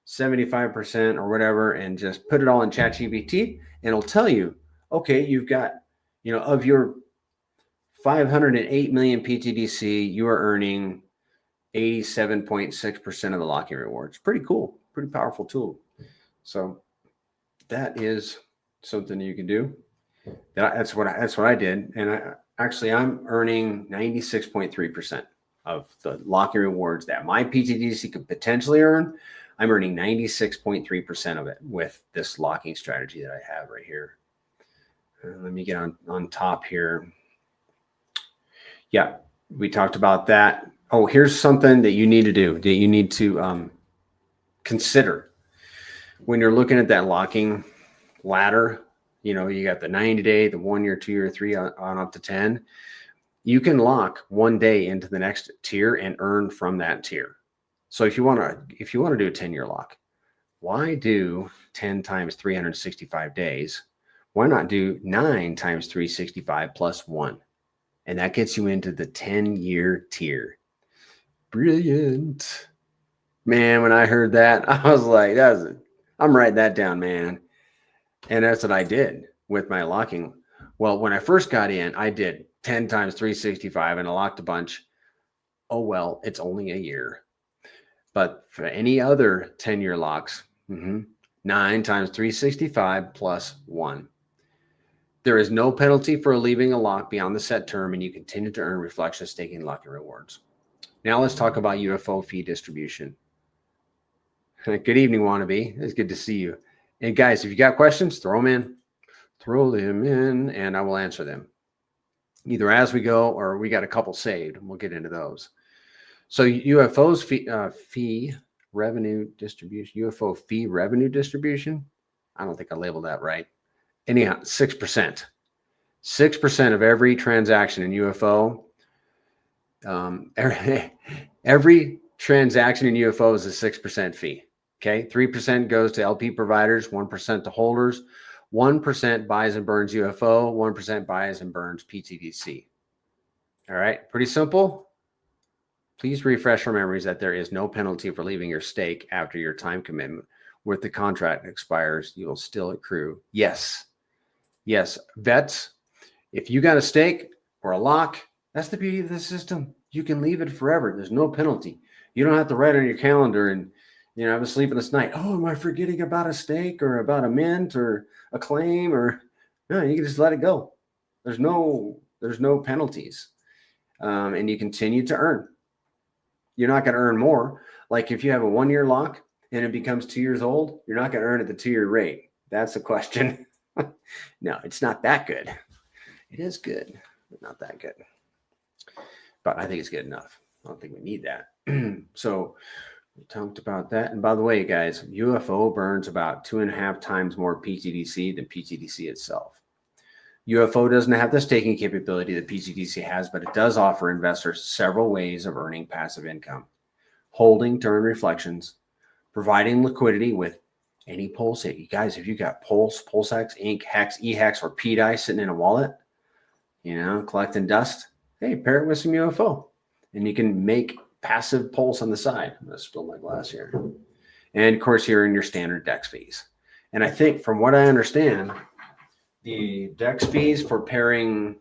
75% or whatever, and just put it all in ChatGPT, and it'll tell you, okay, you've got, of your 508 million PTDC, you are earning 87.6% of the locking rewards. Pretty cool, pretty powerful tool. So that is something you can do. That's what I did, and I'm earning 96.3% of the locking rewards that my PTDC could potentially earn. I'm earning 96.3% of it with this locking strategy that I have right here. Let me get on top here. Yeah, we talked about that. Oh, here's something that you need to do, that you need to consider when you're looking at that locking ladder. You got the 90-day, the 1 year, 2 year, 3 on up to 10. You can lock one day into the next tier and earn from that tier. So if you want to do a 10-year lock, why do 10 times 365 days? Why not do 9 times 365 plus 1? And that gets you into the 10-year tier. Brilliant. Man, when I heard that, I was like, I'm writing that down, man. And that's what I did with my locking. Well, when I first got in, I did 10 times 365 and I locked a bunch. Oh, well, it's only a year. But for any other 10-year locks, 9 times 365 plus 1. There is no penalty for leaving a lock beyond the set term, and you continue to earn reflection staking locking rewards. Now let's talk about UFO fee distribution. Good evening, Wannabe. It's good to see you. And guys, if you got questions, throw them in, and I will answer them either as we go, or we got a couple saved, and we'll get into those. So UFO fee revenue distribution. I don't think I labeled that right. Anyhow, 6%. 6% of every transaction in UFO. Every transaction in UFO is a 6% fee. Okay, 3% goes to LP providers, 1% to holders, 1% buys and burns UFO, 1% buys and burns PTDC. All right, pretty simple. Please refresh your memories that there is no penalty for leaving your stake after your time commitment. With the contract expires, you will still accrue. Yes, vets, if you got a stake or a lock, that's the beauty of the system. You can leave it forever. There's no penalty. You don't have to write on your calendar and, I was sleeping this night. Oh, am I forgetting about a stake or about a mint or a claim? Or no, you can just let it go. There's no penalties, and you continue to earn. You're not going to earn more. Like if you have a 1-year lock and it becomes 2 years old, you're not going to earn at the 2-year rate. That's the question. No, it's not that good. It is good, but not that good. But I think it's good enough. I don't think we need that. So we talked about that. And by the way, guys, UFO burns about 2.5 times more PTDC than PTDC itself. UFO doesn't have the staking capability that PTDC has, but it does offer investors several ways of earning passive income. Holding to earn reflections, providing liquidity with any Pulse. You guys, if you got Pulse, PulseX, Inc, Hex, eHex, or PDI sitting in a wallet, collecting dust, hey, pair it with some UFO. And you can make passive pulse on the side. I'm going to spill my glass here. And of course, you're in your standard DEX fees. And I think from what I understand, the DEX fees for pairing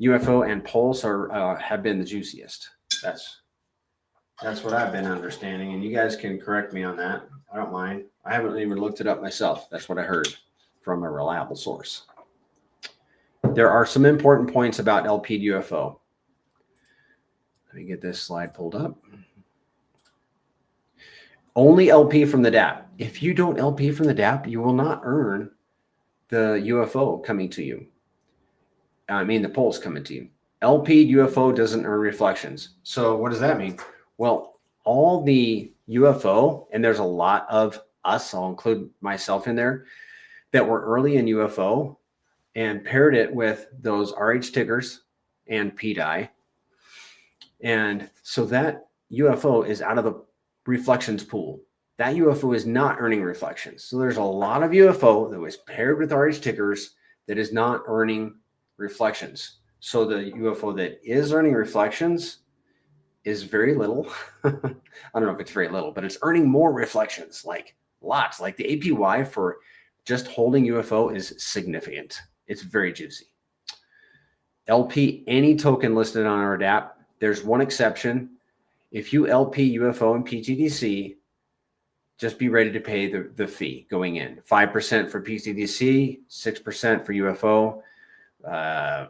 UFO and pulse are have been the juiciest. That's what I've been understanding. And you guys can correct me on that. I don't mind. I haven't even looked it up myself. That's what I heard from a reliable source. There are some important points about LP UFO. Let me get this slide pulled up. Only LP from the dApp. If you don't LP from the dApp, you will not earn the UFO coming to you. I mean, the pulse coming to you. LP UFO doesn't earn reflections. So what does that mean? Well, all the UFO, and there's a lot of us, I'll include myself in there, that were early in UFO and paired it with those RH tickers and PDI. And so that UFO is out of the reflections pool. That UFO is not earning reflections. So there's a lot of UFO that was paired with RH tickers that is not earning reflections. So the UFO that is earning reflections is very little. I don't know if it's very little, but it's earning more reflections, like lots. Like the APY for just holding UFO is significant. It's very juicy. LP any token listed on our dApp. There's one exception. If you LP UFO and PTDC, just be ready to pay the fee going in. 5% for PTDC, 6% for UFO.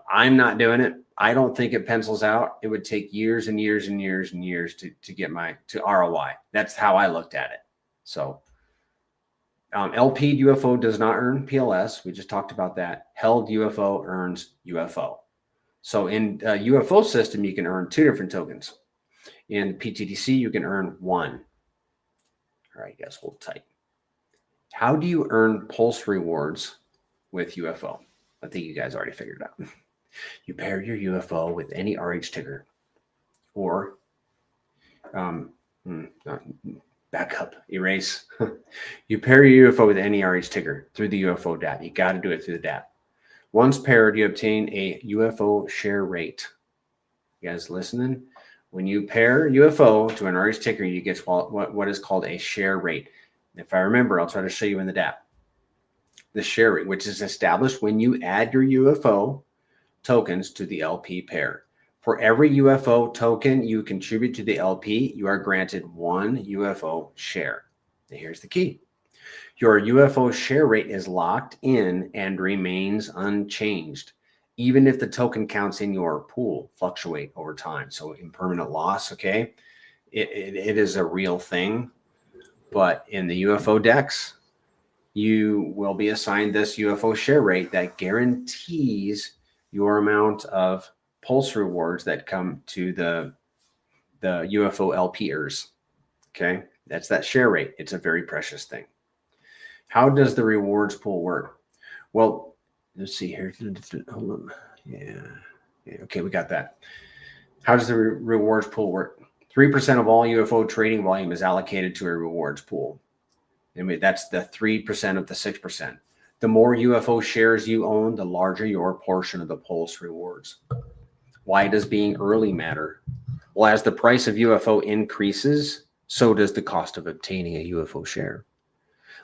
I'm not doing it. I don't think it pencils out. It would take years and years and years and years to get to ROI. That's how I looked at it. So LP UFO does not earn PLS. We just talked about that. Held UFO earns UFO. So in a UFO system, you can earn 2 different tokens. In PTDC, you can earn 1. All right, guys, hold tight. How do you earn pulse rewards with UFO? I think you guys already figured it out. You pair your UFO with any RH ticker, or back up, erase. You pair your UFO with any RH ticker through the UFO dApp. You got to do it through the dApp. Once paired, you obtain a UFO share rate. You guys listening? When you pair UFO to an RH ticker, you get what is called a share rate. If I remember, I'll try to show you in the dApp. The share rate, which is established when you add your UFO tokens to the LP pair. For every UFO token you contribute to the LP, you are granted 1 UFO share. And here's the key. Your UFO share rate is locked in and remains unchanged, even if the token counts in your pool fluctuate over time. So impermanent loss, okay? It is a real thing. But in the UFO DEX, you will be assigned this UFO share rate that guarantees your amount of pulse rewards that come to the UFO LPers. Okay, that's that share rate. It's a very precious thing. How does the rewards pool work? Well, let's see here. Hold on. Yeah. Okay, we got that. How does the rewards pool work? 3% of all UFO trading volume is allocated to a rewards pool. I mean, that's the 3% of the 6%. The more UFO shares you own, the larger your portion of the pulse rewards. Why does being early matter? Well, as the price of UFO increases, so does the cost of obtaining a UFO share.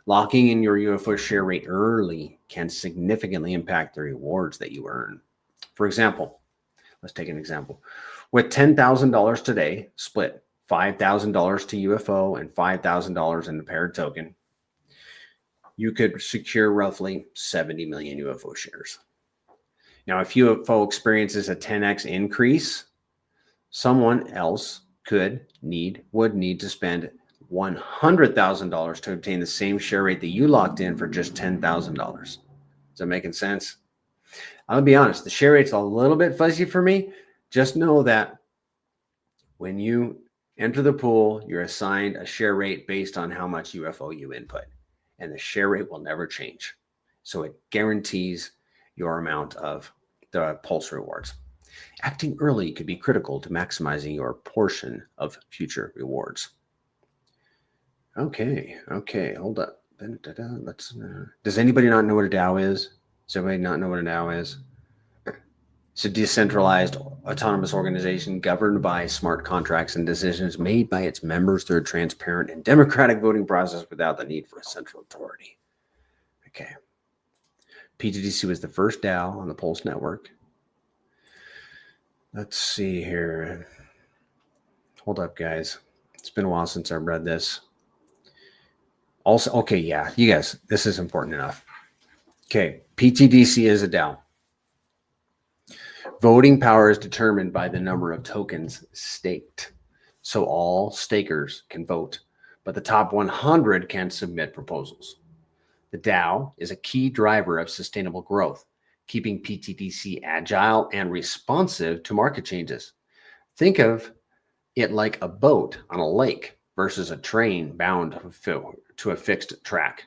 Locking in your UFO share rate early can significantly impact the rewards that you earn. For example, let's take an example. With $10,000 today, split $5,000 to UFO and $5,000 in the paired token, you could secure roughly 70 million UFO shares. Now, if UFO experiences a 10x increase, someone else would need to spend $100,000 to obtain the same share rate that you locked in for just $10,000. Is that making sense? I'll be honest, the share rate's a little bit fuzzy for me. Just know that when you enter the pool, you're assigned a share rate based on how much UFO you input. And the share rate will never change. So it guarantees your amount of the pulse rewards. Acting early could be critical to maximizing your portion of future rewards. Okay, hold up. Does anybody not know what a DAO is? Does everybody not know what a DAO is? It's a decentralized, autonomous organization governed by smart contracts and decisions made by its members through a transparent and democratic voting process without the need for a central authority. Okay. PTDC was the first DAO on the Pulse network. Let's see here. Hold up, guys. It's been a while since I've read this. Also, okay, yeah, you guys, this is important enough. Okay, PTDC is a DAO. Voting power is determined by the number of tokens staked. So all stakers can vote, but the top 100 can submit proposals. The DAO is a key driver of sustainable growth, keeping PTDC agile and responsive to market changes. Think of it like a boat on a lake versus a train bound to a fixed track.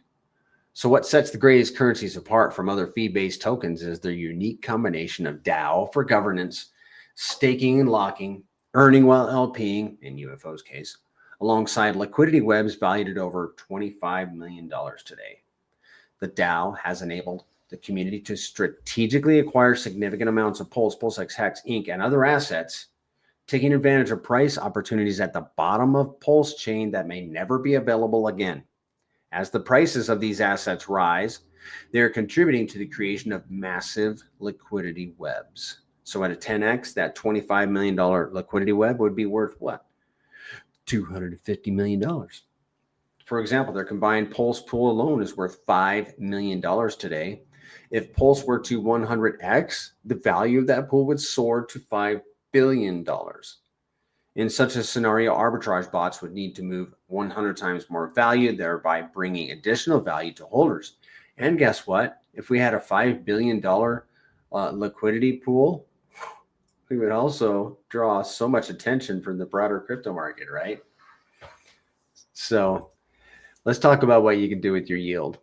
So what sets the graze currencies apart from other fee-based tokens is their unique combination of DAO for governance, staking and locking, earning while LP'ing, in UFO's case, alongside liquidity webs valued at over $25 million today. The DAO has enabled the community to strategically acquire significant amounts of Pulse, PulseX, Hex, Inc., and other assets, taking advantage of price opportunities at the bottom of Pulse chain that may never be available again. As the prices of these assets rise, they are contributing to the creation of massive liquidity webs. So at a 10x, that $25 million liquidity web would be worth what? $250 million. For example, their combined Pulse pool alone is worth $5 million today. If Pulse were to 100x, the value of that pool would soar to $5 billion. In such a scenario, arbitrage bots would need to move 100 times more value, thereby bringing additional value to holders. And guess what? If we had a $5 billion liquidity pool, we would also draw so much attention from the broader crypto market, right? So let's talk about what you can do with your yield.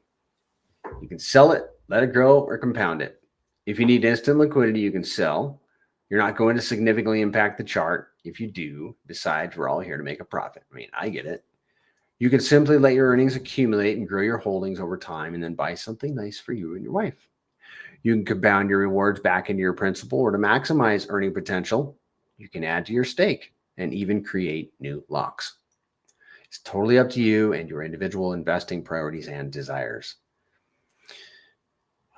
You can sell it, let it grow, or compound it. If you need instant liquidity, you can sell. You're not going to significantly impact the chart. If you do, besides, we're all here to make a profit. I mean, I get it. You can simply let your earnings accumulate and grow your holdings over time and then buy something nice for you and your wife. You can compound your rewards back into your principal, or to maximize earning potential, you can add to your stake and even create new locks. It's totally up to you and your individual investing priorities and desires.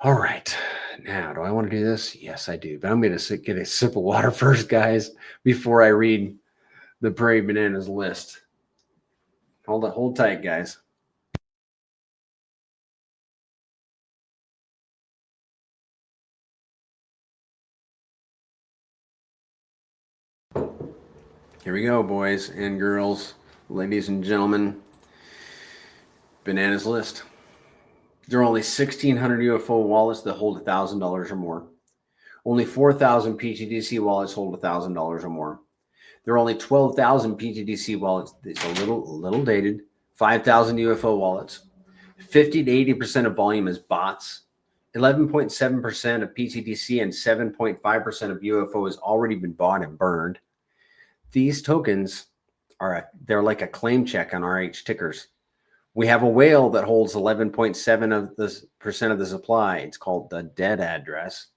All right. Now, do I want to do this? Yes, I do. But I'm going to get a sip of water first, guys, before I read the Prairie Bananas list. Hold tight, guys. Here we go, boys and girls, ladies and gentlemen. Bananas list. There are only 1,600 UFO wallets that hold $1,000 or more. Only 4,000 PTDC wallets hold $1,000 or more. There are only 12,000 PTDC wallets. It's a little dated. 5,000 UFO wallets. 50 to 80% of volume is bots. 11.7% of PTDC and 7.5% of UFO has already been bought and burned. These tokens they're like a claim check on RH tickers. We have a whale that holds 11.7% of the supply. It's called the dead address.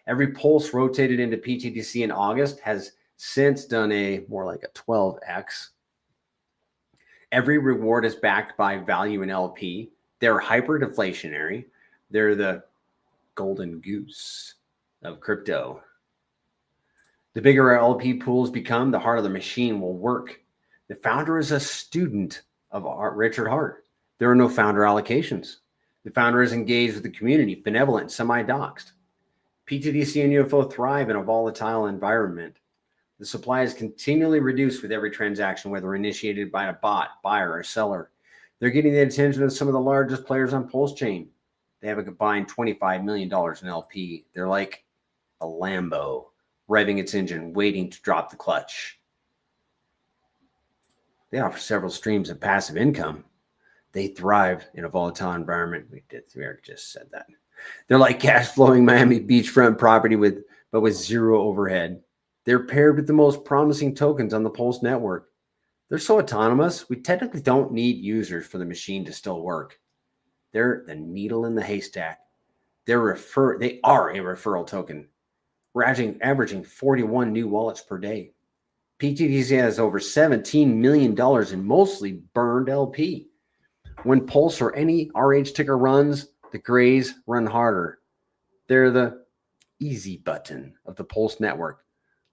Every pulse rotated into PTDC in August has since done more like a 12x. Every reward is backed by value in LP. They're hyper deflationary. They're the golden goose of crypto. The bigger our LP pools become, the harder the machine will work. The founder is a student of Richard Hart. There are no founder allocations. The founder is engaged with the community, benevolent, semi-doxed. PTDC and UFO thrive in a volatile environment. The supply is continually reduced with every transaction, whether initiated by a bot, buyer, or seller. They're getting the attention of some of the largest players on Pulse Chain. They have a combined $25 million in LP. They're like a Lambo, revving its engine, waiting to drop the clutch. They offer several streams of passive income. They thrive in a volatile environment. We just said that. They're like cash flowing Miami beachfront property with zero overhead. They're paired with the most promising tokens on the Pulse network. They're so autonomous, we technically don't need users for the machine to still work. They're the needle in the haystack. They are a referral token. We're averaging 41 new wallets per day. PTDC has over $17 million in mostly burned LP. When Pulse or any RH ticker runs, the grays run harder. They're the easy button of the Pulse network,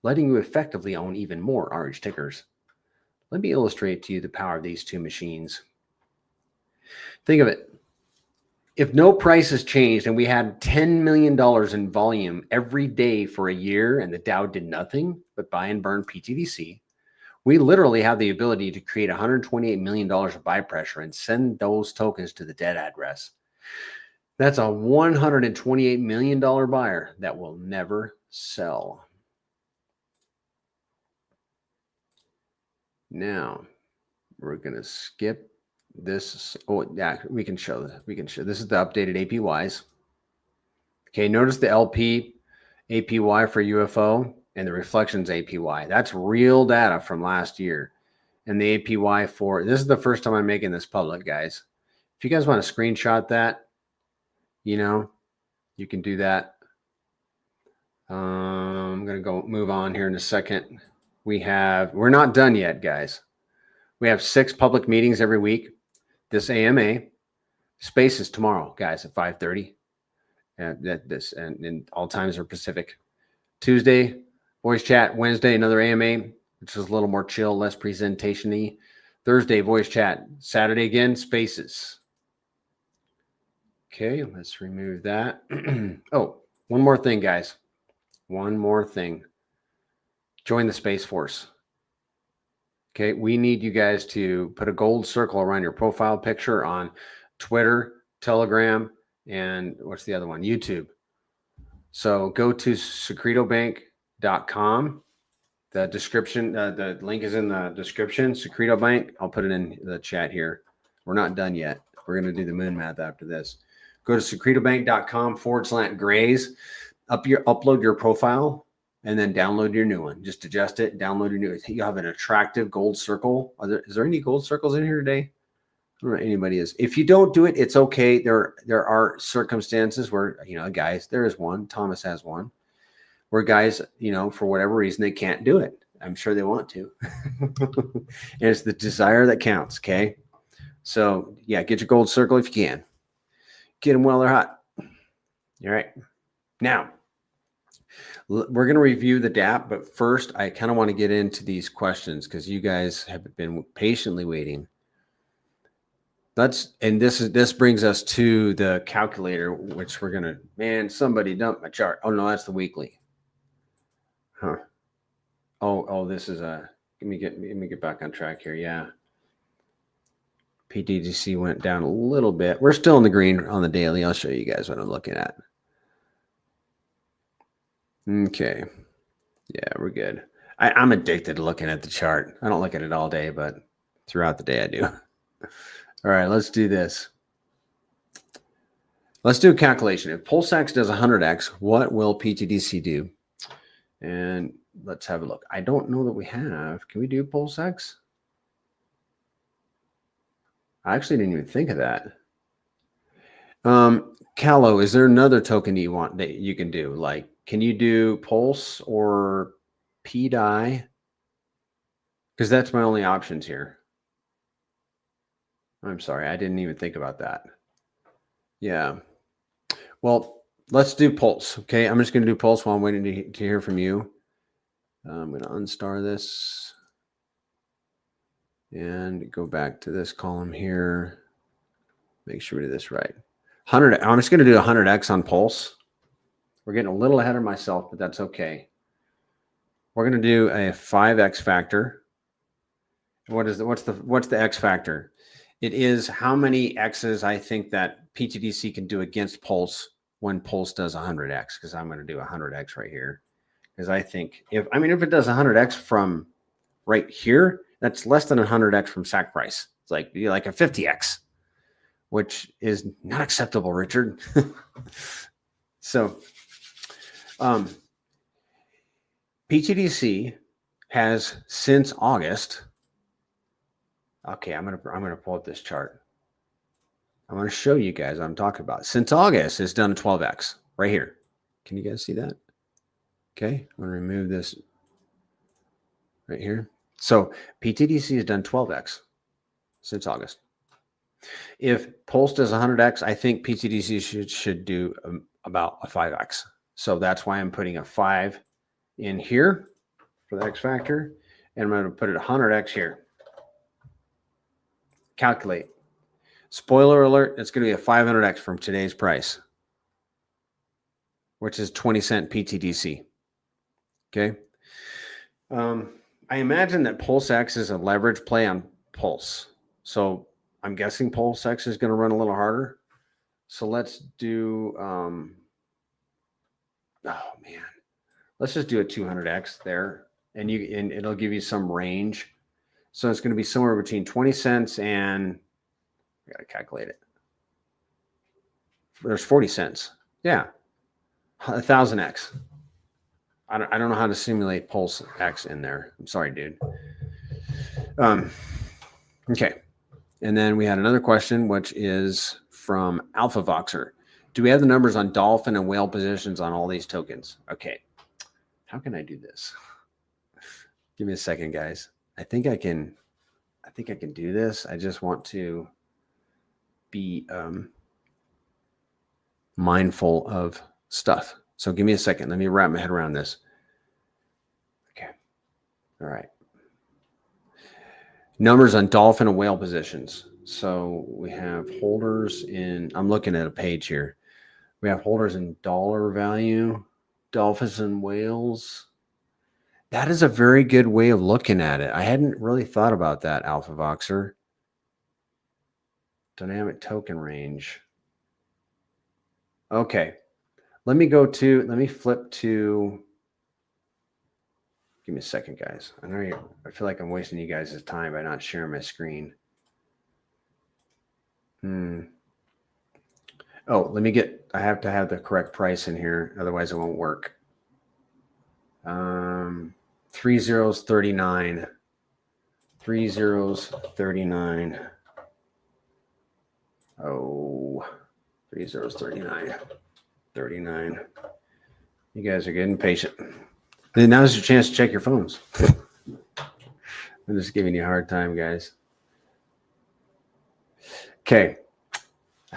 letting you effectively own even more RH tickers. Let me illustrate to you the power of these two machines. Think of it. If no prices changed and we had $10 million in volume every day for a year and the Dow did nothing but buy and burn PTDC, we literally have the ability to create $128 million of buy pressure and send those tokens to the dead address. That's a $128 million buyer that will never sell. Now, we're going to skip this. Oh, yeah, we can show that. This is the updated APYs. Okay, notice the LP APY for UFO and the reflections APY. That's real data from last year. And the APY for, this is the first time I'm making this public, guys. If you guys want to screenshot that, you know, you can do that. I'm going to go move on here in a second. We're not done yet, guys. We have 6 public meetings every week. This AMA space is tomorrow, guys, at 5:30. And all times are Pacific. Tuesday, voice chat. Wednesday, another AMA, which is a little more chill, less presentation-y. Thursday, voice chat. Saturday again, spaces. Okay, let's remove that. Oh, one more thing, guys. One more thing. Join the Space Force. Okay, we need you guys to put a gold circle around your profile picture on Twitter, Telegram, and what's the other one? YouTube. So go to secretobank.com. The description, the link is in the description. Secreto Bank. I'll put it in the chat here. We're not done yet. We're going to do the moon math after this. Go to secretobank.com/graze. Upload your profile and then download your new one. Just adjust it, download your new. You have an attractive gold circle. Is there any gold circles in here today? I don't know if anybody is. If you don't do it, it's okay. There are circumstances where, you know, guys, there is one. Thomas has one. Where guys, you know, for whatever reason, they can't do it. I'm sure they want to. And it's the desire that counts, okay? So, yeah, get your gold circle if you can. Get them while they're hot. All right. Now, we're going to review the dApp, but first, I kind of want to get into these questions because you guys have been patiently waiting. This brings us to the calculator, which we're going to, man, somebody dumped my chart. Oh, no, that's the weekly. Huh. Oh, this is let me get back on track here. Yeah. PTDC went down a little bit. We're still in the green on the daily. I'll show you guys what I'm looking at. Okay. Yeah, we're good. I'm addicted to looking at the chart. I don't look at it all day, but throughout the day I do. All right, let's do this. Let's do a calculation. If PulseX does 100x, what will PTDC do? And let's have a look. I don't know that we have. Can we do PulseX? I actually didn't even think of that. Callow, is there another token that you can do? Like, can you do Pulse or PDI? Because that's my only options here. I'm sorry, I didn't even think about that. Yeah. Well, let's do Pulse. Okay, I'm just going to do Pulse while I'm waiting to hear from you. I'm going to unstar this and go back to this column here. Make sure we do this right. 100. I'm just going to do 100x on Pulse. We're getting a little ahead of myself, but that's okay. We're going to do a 5x factor. What's the x factor? It is how many x's I think that PTDC can do against Pulse when Pulse does 100x, because I'm going to do 100x right here. Because I think if it does 100x from right here, that's less than 100x from SAC price. It's like a 50x, which is not acceptable, Richard. So, PTDC has since August. Okay, I'm gonna pull up this chart. I'm gonna show you guys what I'm talking about. Since August, it's done 12x right here. Can you guys see that? Okay, I'm going to remove this right here. So PTDC has done 12x since August. If Pulse does 100x, I think PTDC should do about a 5x. So that's why I'm putting a 5 in here for the X factor. And I'm going to put it 100x here. Calculate. Spoiler alert, it's going to be a 500x from today's price, which is 20-cent PTDC. Okay. I imagine that Pulse X is a leverage play on Pulse. So I'm guessing Pulse X is going to run a little harder. So let's do, oh man, let's just do a 200x there, and it'll give you some range. So it's going to be somewhere between 20 cents and, I got to calculate it. There's 40 cents. Yeah. 1,000x. I don't know how to simulate Pulse X in there. I'm sorry, dude. Okay. And then we had another question, which is from Alpha Voxer. Do we have the numbers on dolphin and whale positions on all these tokens? Okay. How can I do this? Give me a second, guys. I think I can do this. I just want to be mindful of stuff. So give me a second. Let me wrap my head around this. Okay. All right. Numbers on dolphin and whale positions. So we have holders in, I'm looking at a page here. We have holders in dollar value, dolphins and whales. That is a very good way of looking at it. I hadn't really thought about that, Alpha Voxer. Dynamic token range. Okay. Let me flip to, give me a second, guys. I feel like I'm wasting you guys' time by not sharing my screen. Oh, I have to have the correct price in here. Otherwise it won't work. 3 zeros, 39. 3 zeros, 39. Oh, 3 zeros, 39. 39. You guys are getting patient. Then now's your chance to check your phones. I'm just giving you a hard time, guys. Okay.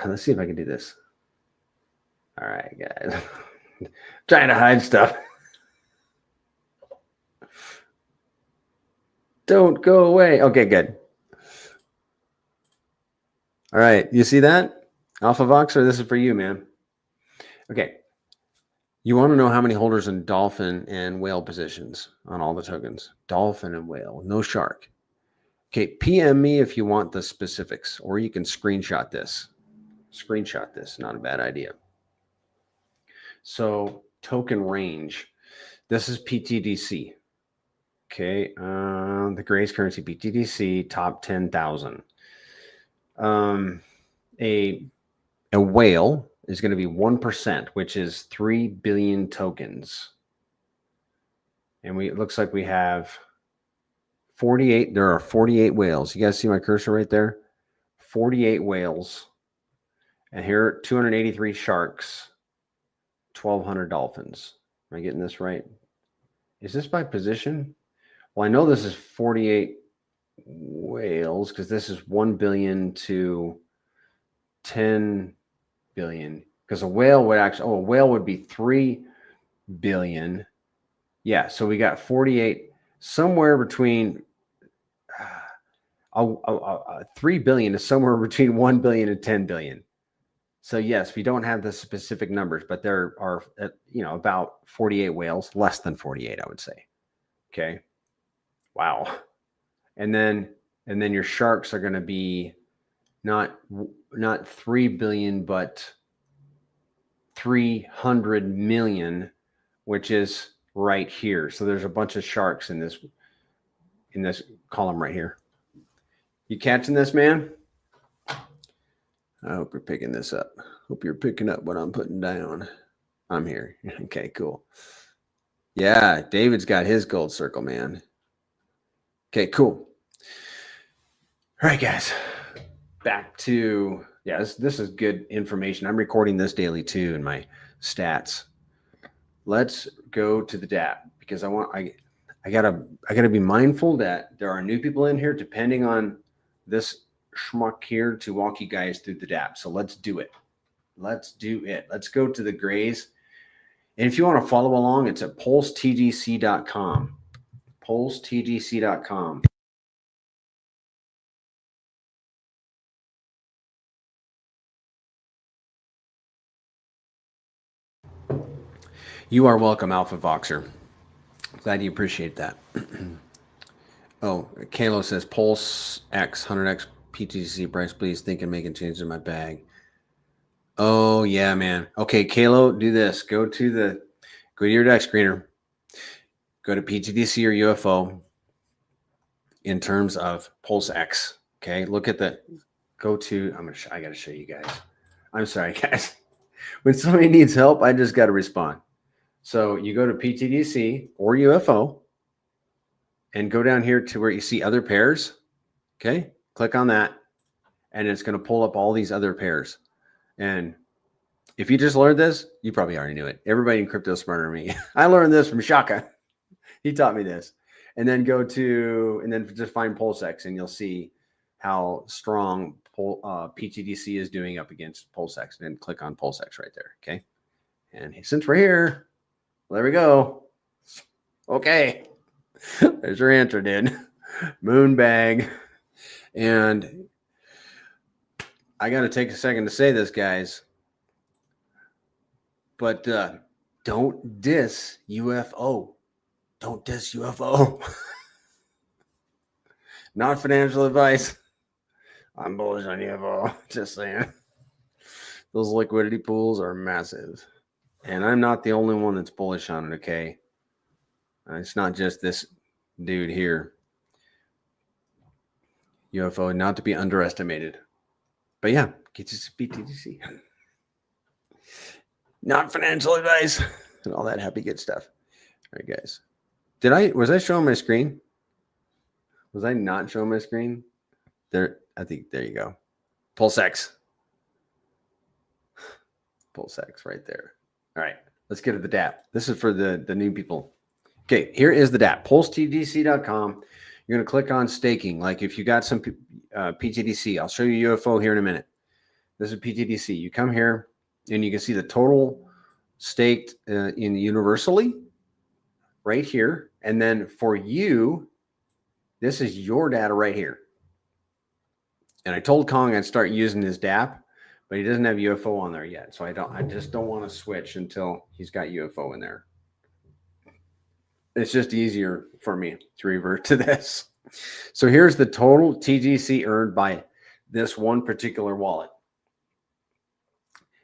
Let's see if I can do this. All right, guys. Trying to hide stuff. Don't go away. Okay, good. All right. You see that? Alpha Voxer, this is for you, man. Okay. You want to know how many holders in dolphin and whale positions on all the tokens. Dolphin and whale, no shark. Okay, PM me if you want the specifics, or you can screenshot this. Screenshot this, not a bad idea. So token range, this is PTDC. Okay, the graze currency PTDC top 10,000. A whale is going to be 1%, which is 3 billion tokens. And it looks like we have 48. There are 48 whales. You guys see my cursor right there? 48 whales. And here are 283 sharks, 1,200 dolphins. Am I getting this right? Is this by position? Well, I know this is 48 whales because this is 1 billion to 10 billion. Because a whale would be 3 billion. Yeah, so we got 48, somewhere between 3 billion is somewhere between 1 billion and 10 billion. So yes, we don't have the specific numbers, but there are, about 48 whales, less than 48, I would say. Okay. Wow. And then your sharks are going to be not 3 billion, but 300 million, which is right here. So there's a bunch of sharks in this column right here. You catching this, man? I hope you're picking this up. Hope you're picking up what I'm putting down. I'm here. Okay, cool. Yeah, David's got his gold circle, man. Okay, cool. All right, guys. Back to, this is good information. I'm recording this daily too in my stats. let's go to the dApp, because I gotta be mindful that there are new people in here depending on this schmuck here to walk you guys through the dApp. So let's do it. Let's do it. Let's go to the graze. And if you want to follow along, it's at pulsetgc.com. pulsetgc.com. You are welcome, Alpha Voxer. Glad you appreciate that. Oh, Kalo says Pulse X 100x PTDC price, please. Thinking making changes in my bag. Oh yeah, man. Okay, Kalo, do this. Go to your deck screener. Go to PTDC or UFO in terms of Pulse X. Okay, look at the. Go to. I gotta show you guys. I'm sorry, guys. When somebody needs help, I just gotta respond. So you go to PTDC or UFO and go down here to where you see other pairs. Okay, click on that, and it's going to pull up all these other pairs. And if you just learned this, you probably already knew it. Everybody in crypto is smarter than me. I learned this from Shaka. He taught me this. And then just find PulseX, and you'll see how strong PTDC is doing up against PulseX. And then click on PulseX right there. Okay. And since we're here, well, there we go. Okay. There's your answer, dude. Moon bag. And I got to take a second to say this, guys. But don't diss UFO. Don't diss UFO. Not financial advice. I'm bullish on UFO. Just saying. Those liquidity pools are massive. And I'm not the only one that's bullish on it, okay? It's not just this dude here. UFO, not to be underestimated. But yeah, get you some PTDC. Not financial advice. And all that happy good stuff. All right, guys. Was I showing my screen? Was I not showing my screen? There you go. PulseX. PulseX right there. All right, let's get to the dApp. This is for the new people. Okay, here is the dApp, pulsetgc.com. You're going to click on staking. Like if you got some PTDC, I'll show you UFO here in a minute. This is PTDC. You come here and you can see the total staked in universally right here. And then for you, this is your data right here. And I told Kong I'd start using his dApp, but he doesn't have UFO on there yet. So I just don't want to switch until he's got UFO in there. It's just easier for me to revert to this. So here's the total TGC earned by this one particular wallet.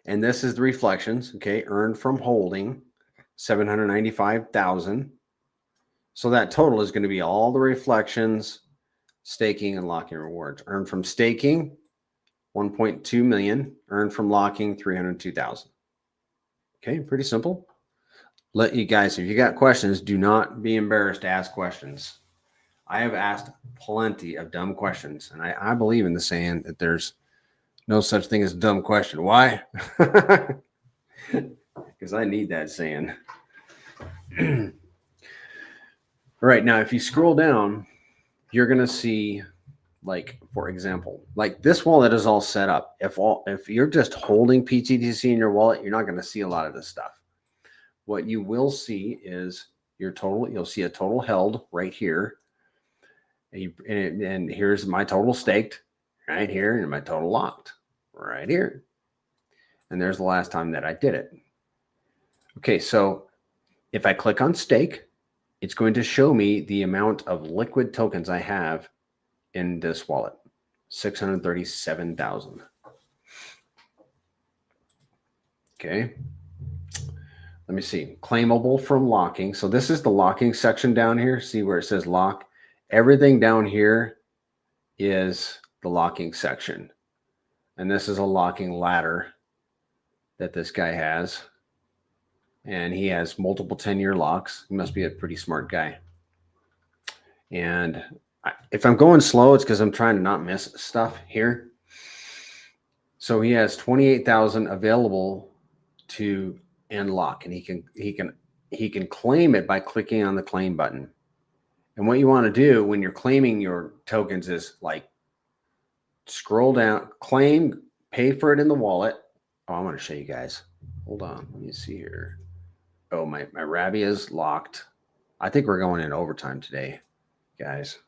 And this is the reflections, okay, earned from holding 795,000. So that total is going to be all the reflections, staking, and locking rewards. Earned from staking, 1.2 million. Earned from locking, 302,000. Okay, pretty simple. Let you guys, if you got questions, do not be embarrassed to ask questions. I have asked plenty of dumb questions, and I believe in the saying that there's no such thing as a dumb question. Why? Because I need that saying. All right, now if you scroll down, you're going to see, like, for example, like this wallet is all set up. If you're just holding PTDC in your wallet, you're not going to see a lot of this stuff. What you will see is your total. You'll see a total held right here. And here's my total staked right here, and my total locked right here. And there's the last time that I did it. Okay, so if I click on stake, it's going to show me the amount of liquid tokens I have in this wallet, 637,000. Okay. Let me see. Claimable from locking. So this is the locking section down here. See where it says lock? Everything down here is the locking section. And this is a locking ladder that this guy has. And he has multiple 10-year locks. He must be a pretty smart guy. And if I'm going slow, it's because I'm trying to not miss stuff here. So he has 28,000 available to unlock, and he can he can claim it by clicking on the claim button. And what you want to do when you're claiming your tokens is like scroll down, claim, pay for it in the wallet. Oh, I'm going to show you guys. Hold on. Let me see here. Oh, my Rabby is locked. I think we're going in overtime today, guys.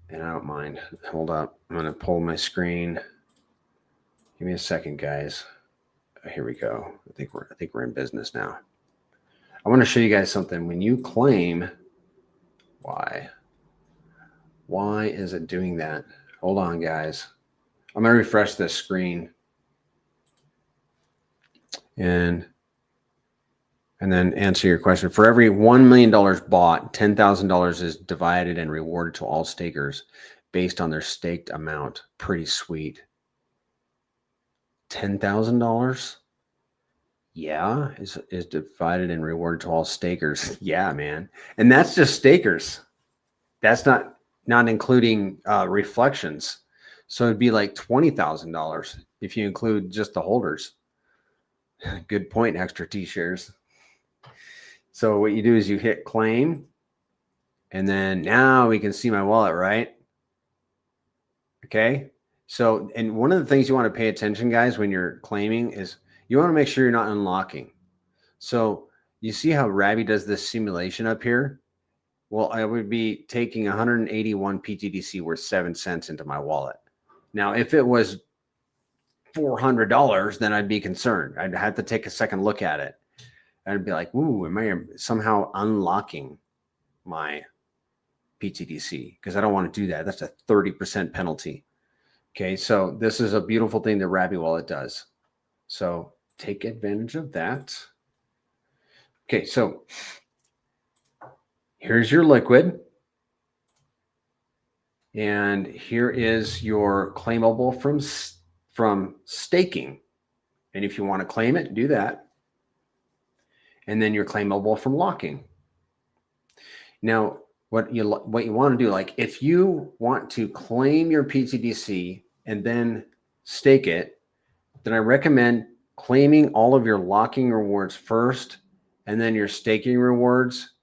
And I don't mind. Hold up. I'm going to pull my screen. Give me a second, guys. Here we go. I think we're in business now. I want to show you guys something. When you claim, why is it doing that? Hold on, guys. I'm going to refresh this screen. And then answer your question. For every $1 million bought, $10,000 is divided and rewarded to all stakers based on their staked amount. Pretty sweet. $10,000? Yeah, is divided and rewarded to all stakers. Yeah, man. And that's just stakers. That's not including reflections. So it'd be like $20,000 if you include just the holders. Good point, extra T-shares. So what you do is you hit claim, and then now we can see my wallet, right? Okay. So, and one of the things you want to pay attention, guys, when you're claiming is you want to make sure you're not unlocking. So you see how Rabby does this simulation up here? Well, I would be taking 181 PTDC worth 7 cents into my wallet. Now, if it was $400, then I'd be concerned. I'd have to take a second look at it. I'd be like, ooh, am I somehow unlocking my PTDC? Because I don't want to do that. That's a 30% penalty. Okay, so this is a beautiful thing that Rabby Wallet does. So take advantage of that. Okay, so here's your liquid. And here is your claimable from staking. And if you want to claim it, do that. And then you're claimable from locking. Now, what you want to do, like if you want to claim your PTDC and then stake it, then I recommend claiming all of your locking rewards first, and then your staking rewards,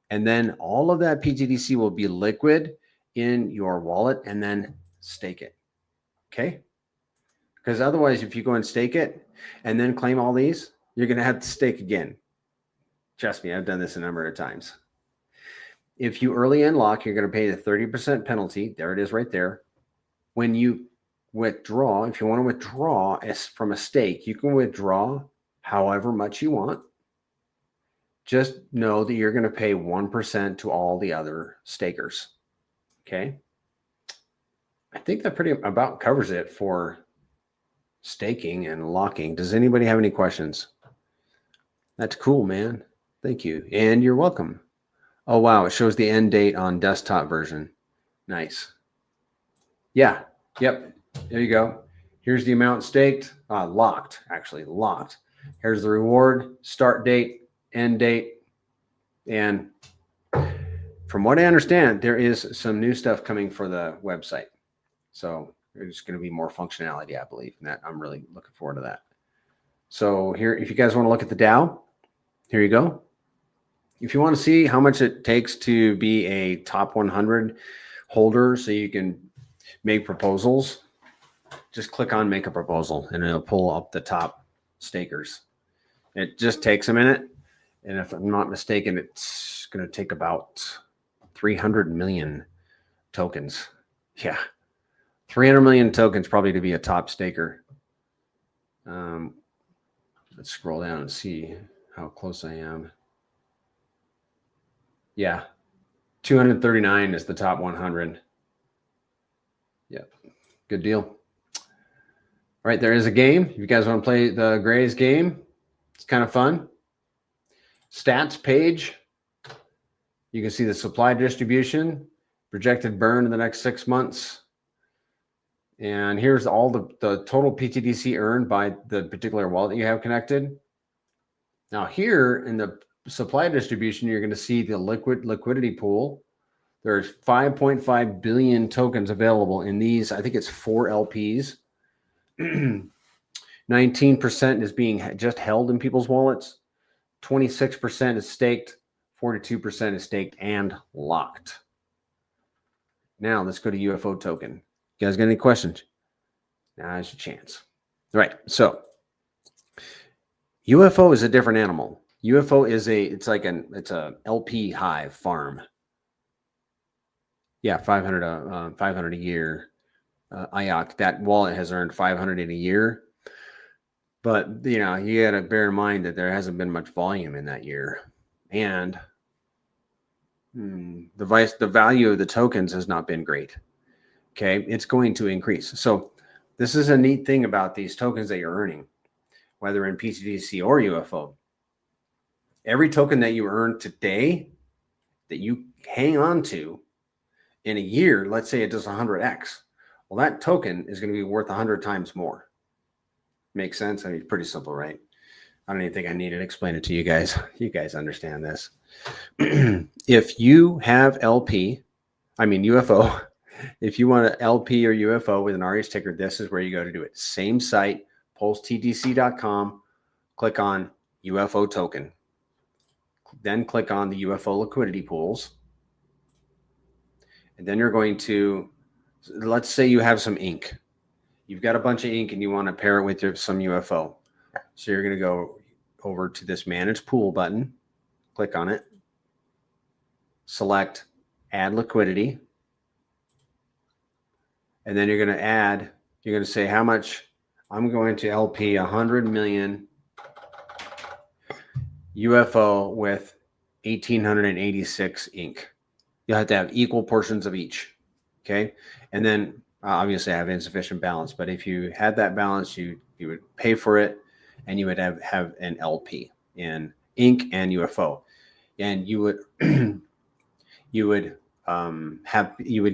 and then all of that PTDC will be liquid in your wallet, and then stake it. Okay? Because otherwise, if you go and stake it and then claim all these, you're going to have to stake again. Trust me, I've done this a number of times. If you early unlock, you're going to pay the 30% penalty. There it is right there. When you withdraw, if you want to withdraw from a stake, you can withdraw however much you want. Just know that you're going to pay 1% to all the other stakers. Okay? I think that pretty about covers it for staking and locking. Does anybody have any questions? That's cool, man. Thank you. And you're welcome. Oh, wow. It shows the end date on desktop version. Nice. Yeah. Yep. There you go. Here's the amount staked. Locked, actually. Locked. Here's the reward, start date, end date. And from what I understand, there is some new stuff coming for the website. So there's going to be more functionality, I believe. And that I'm really looking forward to that. So here, if you guys want to look at the DAO, here you go. If you want to see how much it takes to be a top 100 holder so you can make proposals, just click on make a proposal and it'll pull up the top stakers. It just takes a minute. And if I'm not mistaken, it's going to take about 300 million tokens. Yeah. 300 million tokens probably to be a top staker. Let's scroll down and see how close I am. Yeah, 239 is the top 100. Yep, good deal. All right, there is a game. If you guys want to play the Graze game, it's kind of fun. Stats page. You can see the supply distribution, projected burn in the next 6 months. And here's all the total PTDC earned by the particular wallet you have connected. Now here in the supply distribution, you're going to see the liquidity pool. There's 5.5 billion tokens available in these. I think it's 4 LPs. 19% is being just held in people's wallets. 26% is staked, 42% is staked and locked. Now let's go to UFO token. You guys got any questions? Now's your chance. All right. So UFO is a different animal. UFO is it's a LP hive farm. Yeah, 500 a year. IOC, that wallet has earned 500 in a year. But, you got to bear in mind that there hasn't been much volume in that year. And the value of the tokens has not been great. Okay, it's going to increase. So this is a neat thing about these tokens that you're earning, whether in PTDC or UFO. Every token that you earn today that you hang on to in a year, let's say it does 100x. Well, that token is going to be worth 100 times more. Makes sense? I mean, pretty simple, right? I don't even think I need to explain it to you guys. You guys understand this. If you have UFO, if you want an LP or UFO with an RH ticker, this is where you go to do it. Same site, pulsetdc.com. Click on UFO token. Then click on the UFO liquidity pools. And then you're going to, let's say you have some ink. You've got a bunch of ink and you want to pair it with some UFO. So you're going to go over to this manage pool button, click on it, select add liquidity. And then you're going to say how much. I'm going to LP 100 million UFO with 1,886 ink. You'll have to have equal portions of each. Okay. And then obviously I have insufficient balance, but if you had that balance, you would pay for it and you would have an LP in ink and UFO. And you would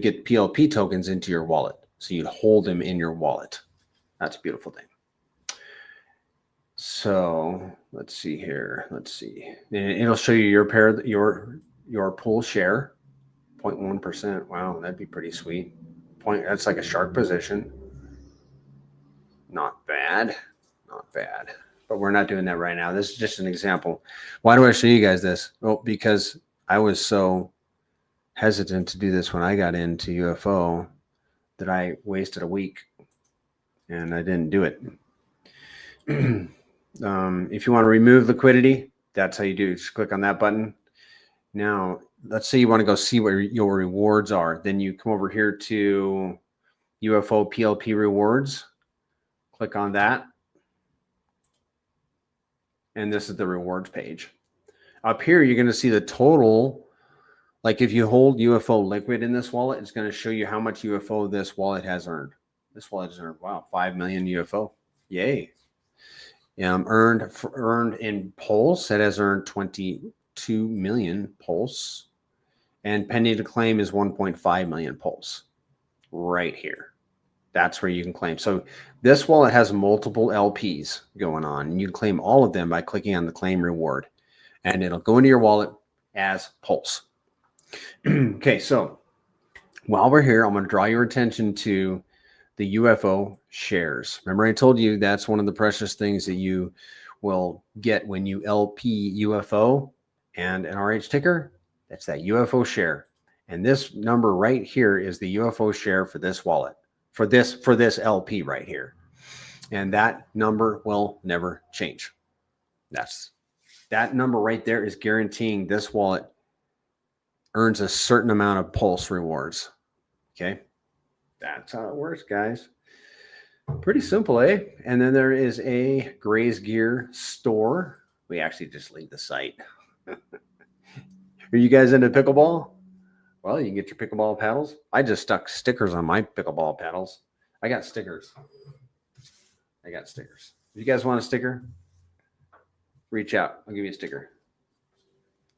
get PLP tokens into your wallet. So you'd hold them in your wallet. That's a beautiful thing. So let's see here. Let's see. And it'll show you your pair, your pool share, 0.1%. Wow, that'd be pretty sweet. That's like a shark position. Not bad. Not bad. But we're not doing that right now. This is just an example. Why do I show you guys this? Well, because I was so hesitant to do this when I got into UFO that I wasted a week and I didn't do it. If you want to remove liquidity, that's how you do. Just click on that button. Now, let's say you want to go see what your rewards are. Then you come over here to UFO PLP rewards. Click on that. And this is the rewards page. Up here, you're going to see the total. Like if you hold UFO liquid in this wallet, it's going to show you how much UFO this wallet has earned. This wallet has earned, wow, 5 million UFO. Yay. Earned in pulse, it has earned 22 million pulse. And pending to claim is 1.5 million pulse right here. That's where you can claim. So this wallet has multiple LPs going on, and you can claim all of them by clicking on the claim reward, and it'll go into your wallet as pulse. Okay, so while we're here, I'm going to draw your attention to the UFO shares. Remember, I told you that's one of the precious things that you will get when you LP UFO and an RH ticker. That's that UFO share. And this number right here is the UFO share for this wallet, for this LP right here. And that number will never change. That number right there is guaranteeing this wallet earns a certain amount of pulse rewards. Okay. That's how it works, guys. Pretty simple, eh? And then there is a Graze Gear store. We actually just leave the site. Are you guys into pickleball? Well, you can get your pickleball paddles. I just stuck stickers on my pickleball paddles. I got stickers. If you guys want a sticker, reach out. I'll give you a sticker.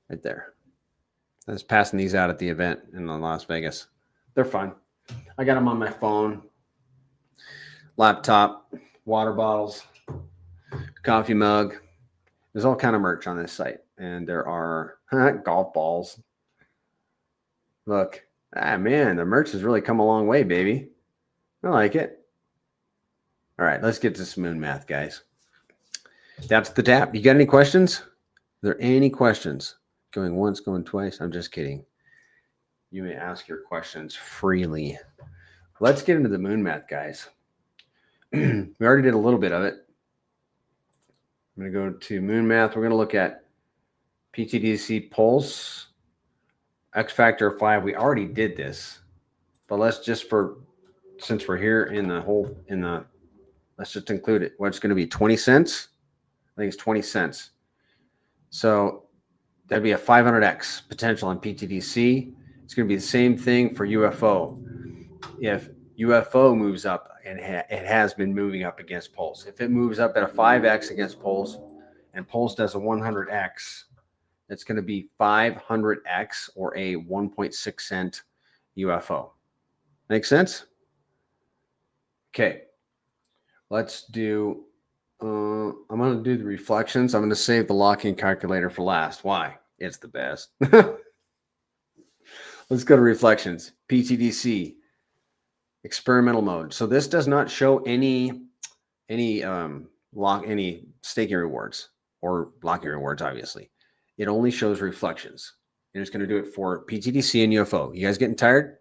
Right there. I was passing these out at the event in Las Vegas. They're fun. I got them on my phone, laptop, water bottles, coffee mug. There's all kind of merch on this site. And there are golf balls. Look, man, the merch has really come a long way, baby. I like it. All right, let's get to some moon math, guys. That's the dApp. You got any questions? there any questions? Going once, going twice? I'm just kidding. You may ask your questions freely. Let's get into the moon math, guys. We already did a little bit of it. I'm going to go to moon math. We're going to look at PTDC pulse, X factor of 5. We already did this, but let's just since we're here let's just include it. What's going to be 20 cents? I think it's 20 cents. So that'd be a 500x potential on PTDC. It's going to be the same thing for UFO. If UFO moves up, and it has been moving up against pulse. If it moves up at a 5x against pulse, and pulse does a 100x, it's going to be 500x or a 1.6 cent UFO. Make sense? Okay. Let's do, I'm going to do the reflections. I'm going to save the lock-in calculator for last. Why? It's the best. Let's go to reflections. PTDC, experimental mode. So this does not show any staking rewards or locking rewards, obviously. It only shows reflections. And it's going to do it for PTDC and UFO. You guys getting tired?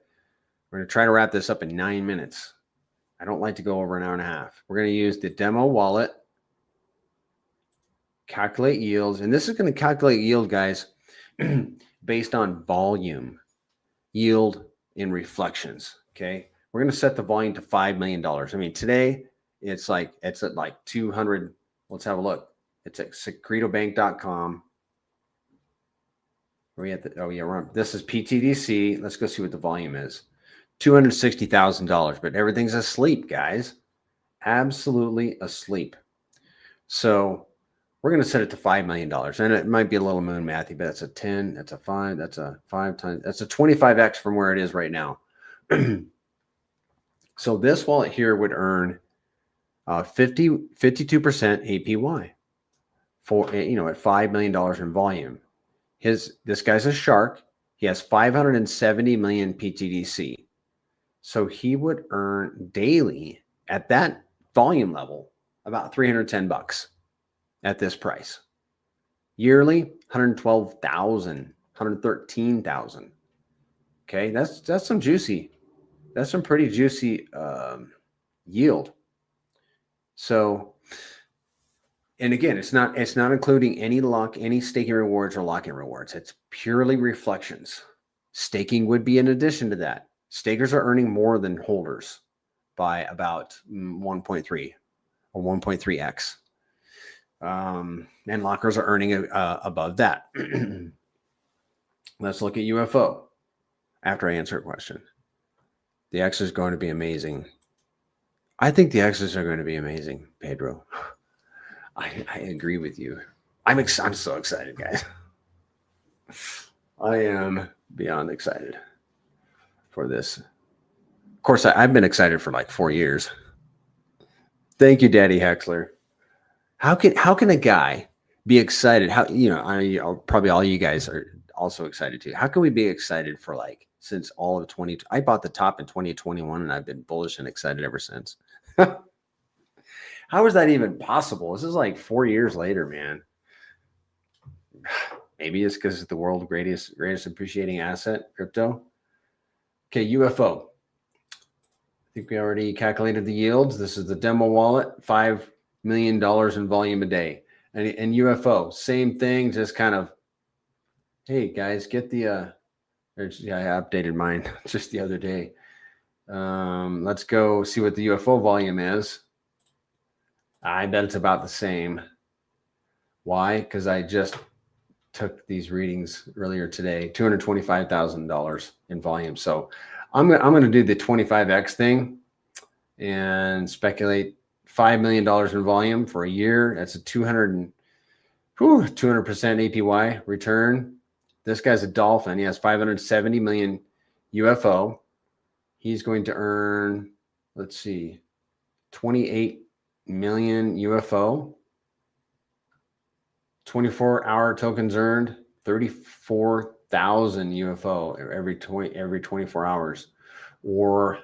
We're going to try to wrap this up in 9 minutes. I don't like to go over an hour and a half. We're going to use the demo wallet, calculate yields. And this is going to calculate yield, guys, based on volume, yield in reflections. Okay. We're going to set the volume to $5 million. I mean, today it's at like 200. Let's have a look. It's at secretobank.com. Where we at this is PTDC. Let's go see what the volume is. $260,000, but everything's asleep, guys. Absolutely asleep. So we're going to set it to $5 million. And it might be a little moon mathy, but that's a 10, that's a 5, that's a 5 times, that's a 25x from where it is right now. So this wallet here would earn 52% APY for, at $5 million in volume. This guy's a shark. He has 570 million PTDC. So he would earn daily at that volume level about $310 at this price. Yearly, 112,000, 113,000. Okay, that's some juicy. That's some pretty juicy yield. So, and again, it's not including any staking rewards or lock-in rewards. It's purely reflections. Staking would be in addition to that. Stakers are earning more than holders by about 1.3 or 1.3x. And lockers are earning above that. Let's look at UFO after I answer a question. The X is going to be amazing. I think the X's are going to be amazing, Pedro. I agree with you. I'm so excited, guys. I am beyond excited for this. Of course, I've been excited for like 4 years. Thank you, Daddy Hexler. How can a guy be excited? Probably all you guys are also excited too. How can we be excited for since all of 20? I bought the top in 2021 and I've been bullish and excited ever since. How is that even possible? This is like 4 years later, man. Maybe it's because it's the world's greatest appreciating asset, crypto. Okay, UFO. I think we already calculated the yields. This is the demo wallet, $5 million in volume a day. And UFO, same thing, just kind of, hey, guys, get the, I updated mine just the other day. Let's go see what the UFO volume is. I bet it's about the same. Why? Because I just took these readings earlier today, $225,000 in volume. So I'm going to do the 25x thing and speculate $5 million in volume for a year. That's a 200% APY return. This guy's a dolphin. He has 570 million UFO. He's going to earn, let's see, 28 million UFO. 24-hour tokens earned, 34,000 UFO every 24 hours, or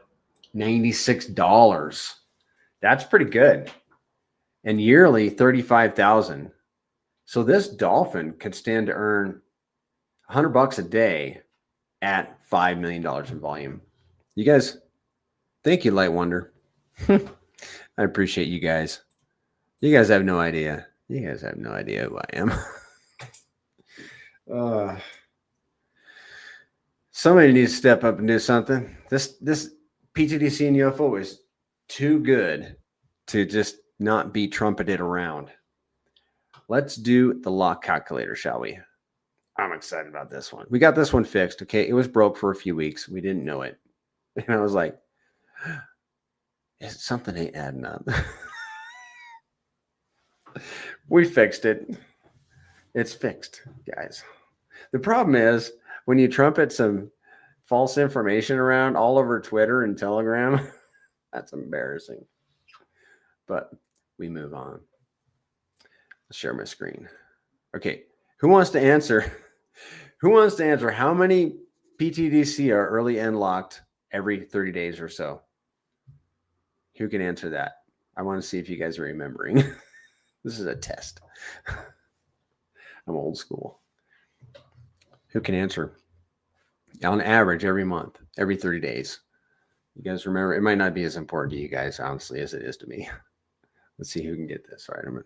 $96. That's pretty good. And yearly, 35,000. So this dolphin could stand to earn $100 a day at $5 million in volume. You guys, thank you, Light Wonder. I appreciate you guys. You guys have no idea. You guys have no idea who I am. Somebody needs to step up and do something. This PTDC and UFO is too good to just not be trumpeted around. Let's do the lock calculator, shall we? I'm excited about this one. We got this one fixed. Okay, it was broke for a few weeks. We didn't know it. And I was like, something ain't adding up. We fixed it. It's fixed, guys. The problem is when you trumpet some false information around all over Twitter and Telegram, that's embarrassing. But we move on. Let's share my screen. Okay, who wants to answer? Who wants to answer how many PTDC are early end locked every 30 days or so? Who can answer that? I want to see if you guys are remembering. This is a test. I'm old school. Who can answer? On average, every month, every 30 days. You guys remember? It might not be as important to you guys, honestly, as it is to me. Let's see who can get this. All right, I'm gonna.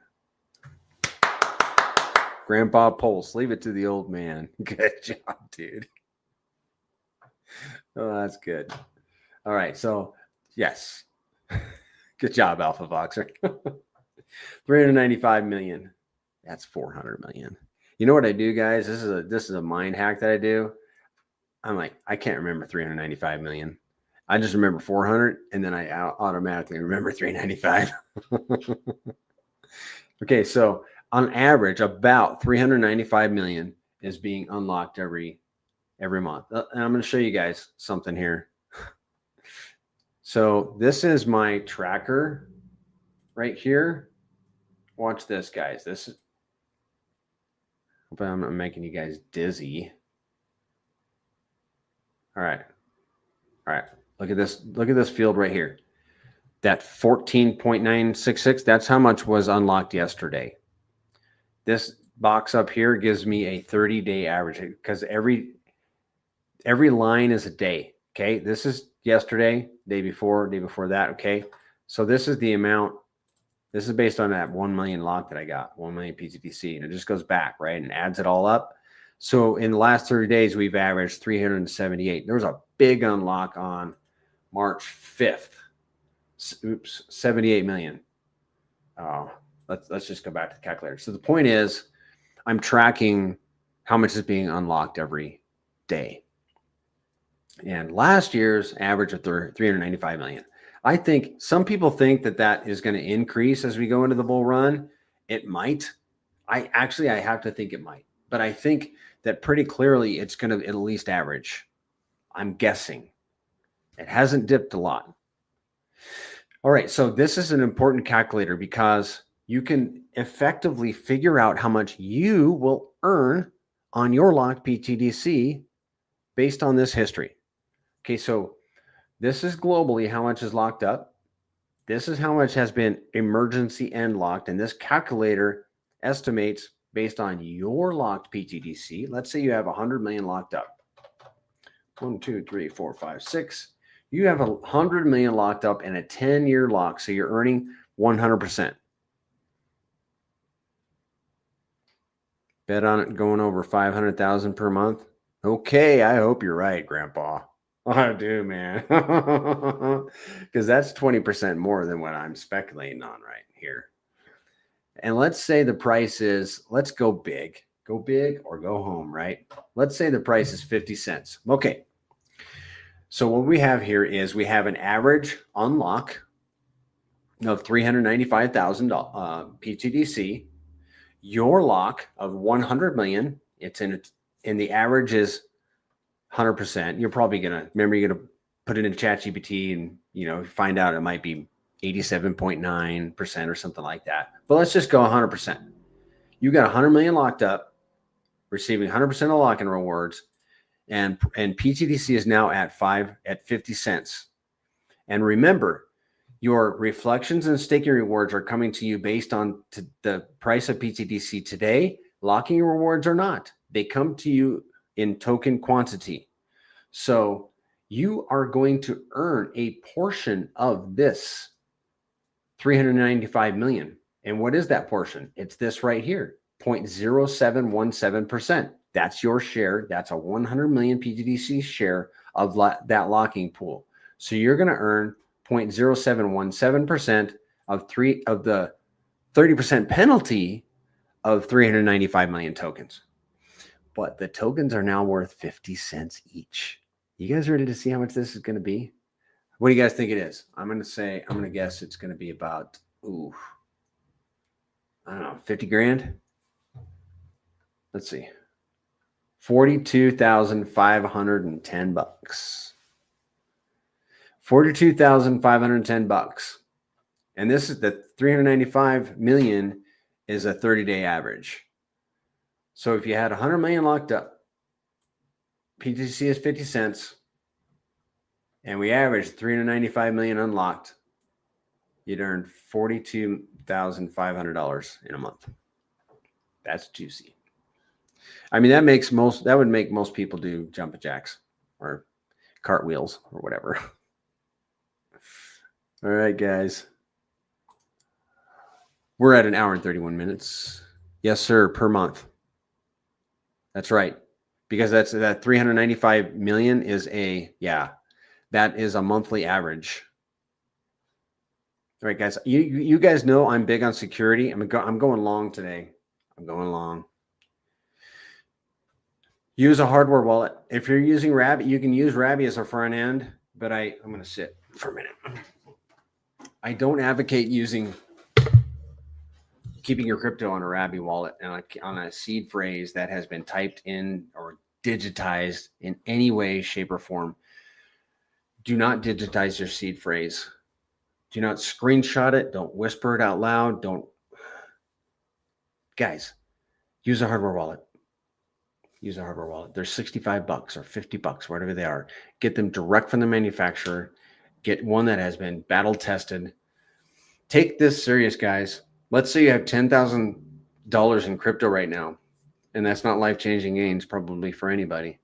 Grandpa Pulse, leave it to the old man. Good job, dude. Oh, that's good. All right, so yes. Good job, Alpha Voxer. 395 million. That's 400 million. You know what I do, guys? This is a mind hack that I do. I'm like, I can't remember 395 million. I just remember 400, and then I automatically remember 395. Okay, so on average, about 395 million is being unlocked every month. And I'm going to show you guys something here. So this is my tracker right here. Watch this, guys. This is, hope I'm not making you guys dizzy. All right. All right. Look at this. Look at this field right here. That 14.966, that's how much was unlocked yesterday. This box up here gives me a 30-day average because every line is a day. Okay. This is yesterday, day before that. Okay. So this is the amount. This is based on that 1 million lock that I got, 1 million PTDC, and it just goes back, right, and adds it all up. So in the last 30 days, we've averaged 378. There was a big unlock on March 5th. Oops, 78 million. Oh, let's just go back to the calculator. So the point is, I'm tracking how much is being unlocked every day. And last year's average of 395 million. I think some people think that is going to increase as we go into the bull run. It might. I have to think it might. But I think that pretty clearly it's going to at least average. I'm guessing. It hasn't dipped a lot. All right, so this is an important calculator because you can effectively figure out how much you will earn on your locked PTDC based on this history. Okay, so this is globally how much is locked up. This is how much has been emergency end locked, and this calculator estimates based on your locked PTDC. Let's say you have 100 million locked up. 1, 2, 3, 4, 5, 6. You have 100 million locked up in a 10-year lock, so you're earning 100%. Bet on it going over 500,000 per month. Okay, I hope you're right, Grandpa. I do, man. Because that's 20% more than what I'm speculating on right here. And let's say the price is, let's go big. Go big or go home, right? Let's say the price is 50 cents. Okay. So what we have here is we have an average unlock of 395,000 PTDC. Your lock of 100 million, it's in the average is 100%. You're probably going to put it in ChatGPT and, find out it might be 87.9% or something like that. But let's just go 100%. You got 100 million locked up, receiving 100% of lock-in rewards, and PTDC is now at 50 cents. And remember, Your reflections and staking rewards are coming to you based on the price of PTDC today. Locking rewards are not. They come to you in token quantity. So you are going to earn a portion of this 395 million. And what is that portion? It's this right here, 0.0717%. That's your share. That's a 100 million PTDC share of that locking pool. So you're going to earn 0.0717% of the 30% penalty of 395 million tokens. But the tokens are now worth 50 cents each. You guys ready to see how much this is going to be? What do you guys think it is? I'm going to guess it's going to be about, I don't know, 50 grand. Let's see. 42,510 bucks. 42,510 bucks. And this is the 395 million is a 30-day average. So if you had 100 million locked up, PTDC is 50 cents, and we averaged 395 million unlocked, you'd earn $42,500 in a month. That's juicy. I mean, that would make most people do jumping jacks or cartwheels or whatever. All right, guys. We're at 1 hour and 31 minutes. Yes, sir, per month. That's right. Because that 395 million is that is a monthly average. All right, guys. You guys know I'm big on security. I'm going long today. I'm going long. Use a hardware wallet. If you're using Rabbit, you can use Rabbit as a front end, but I'm going to sit for a minute. I don't advocate keeping your crypto on a Rabbit wallet and on a seed phrase that has been typed in or digitized in any way, shape, or form. Do not digitize your seed phrase. Do not screenshot it. Don't whisper it out loud. Guys, use a hardware wallet. Use a hardware wallet. They're $65 or $50, whatever they are. Get them direct from the manufacturer. Get one that has been battle tested. Take this serious, guys. Let's say you have $10,000 in crypto right now, and that's not life-changing gains probably for anybody,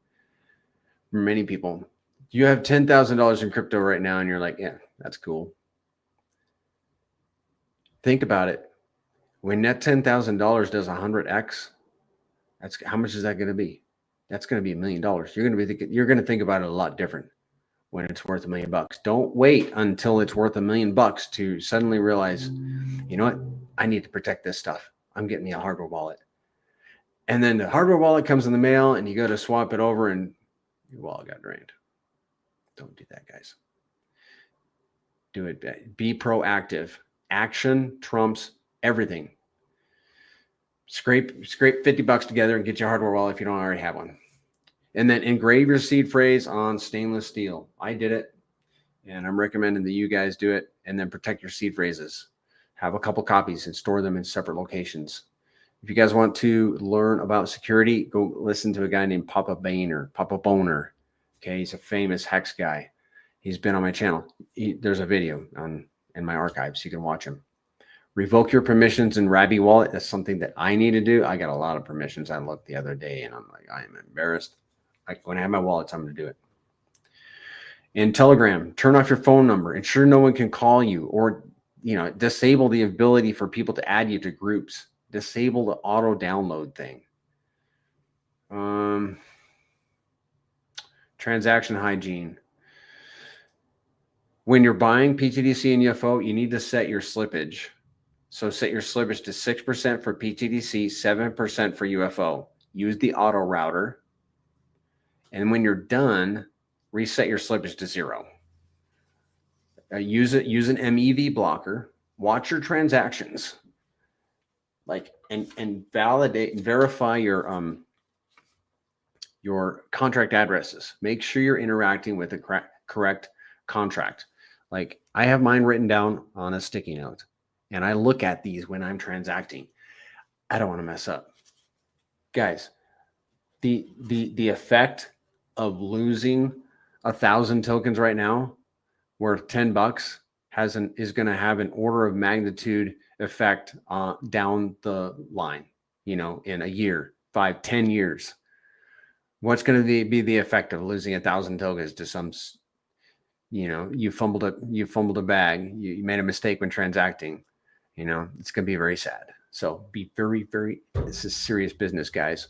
for many people. You have $10,000 in crypto right now, and you're like, yeah, that's cool. Think about it. When that $10,000 does 100x, that's how much is that going to be? That's going to be $1 million. You're going to think about it a lot different when it's worth $1 million. Don't wait until it's worth $1 million to suddenly realize, you know what? I need to protect this stuff. I'm getting me a hardware wallet. And then the hardware wallet comes in the mail and you go to swap it over and your wallet got drained. Don't do that, guys. Do it. Be proactive. Action trumps everything. Scrape $50 together and get your hardware wallet if you don't already have one. And then engrave your seed phrase on stainless steel. I did it, and I'm recommending that you guys do it. And then protect your seed phrases. Have a couple copies and store them in separate locations. If you guys want to learn about security, go listen to a guy named Papa Boner. Okay, he's a famous hex guy. He's been on my channel. There's a video in my archives. You can watch him. Revoke your permissions in Rabbit Wallet. That's something that I need to do. I got a lot of permissions. I looked the other day, and I'm like, I am embarrassed. When I have my wallets, I'm going to do it. In Telegram, turn off your phone number. Ensure no one can call you, or disable the ability for people to add you to groups. Disable the auto download thing. Transaction hygiene. When you're buying PTDC and UFO, you need to set your slippage. So set your slippage to 6% for PTDC, 7% for UFO. Use the auto router. And when you're done, reset your slippage to 0. Use an MEV blocker. Watch your transactions. And validate and verify your contract addresses. Make sure you're interacting with the correct contract. Like, I have mine written down on a sticky note, and I look at these when I'm transacting. I don't want to mess up. Guys, the effect of losing 1,000 tokens right now worth $10 is going to have an order of magnitude effect down the line, in a year, 5, 10 years. What's going to be the effect of losing 1,000 tokens to some, you fumbled a bag, you made a mistake when transacting, it's going to be very sad. So be very, very, this is serious business, guys.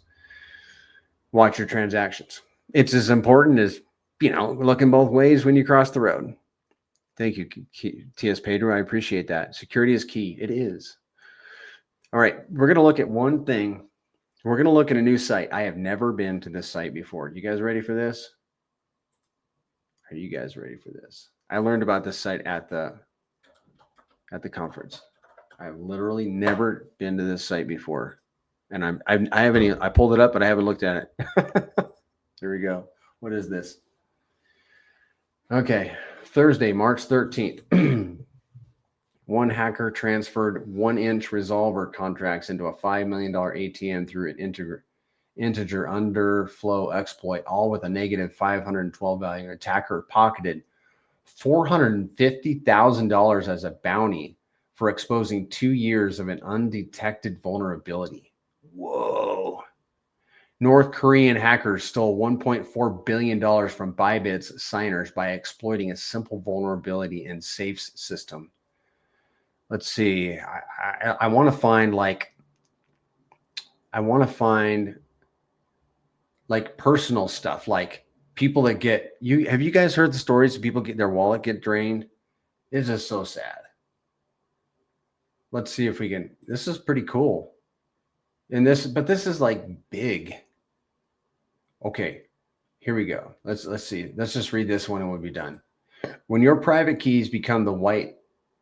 Watch your transactions. It's as important as, looking both ways when you cross the road. Thank you, TS Pedro. I appreciate that. Security is key. It is. All right. We're going to look at one thing. We're going to look at a new site. I have never been to this site before. You guys ready for this? Are you guys ready for this? I learned about this site at the conference. I've literally never been to this site before. And I haven't even, I pulled it up, but I haven't looked at it. Here we go. What is this? Okay. Thursday, March 13th. One hacker transferred 1-inch resolver contracts into a $5 million ATM through an integer underflow exploit, all with a negative 512 value. Attacker pocketed $450,000 as a bounty for exposing 2 years of an undetected vulnerability. Whoa. North Korean hackers stole $1.4 billion from Bybit's signers by exploiting a simple vulnerability in Safe's system. Let's see. I want to find personal stuff, like people that have you guys heard the stories of people their wallet get drained? It's just so sad. Let's see if we can, this is pretty cool. But this is like big. Okay, here we go. Let's see. Let's just read this one and we'll be done. When your private keys become the white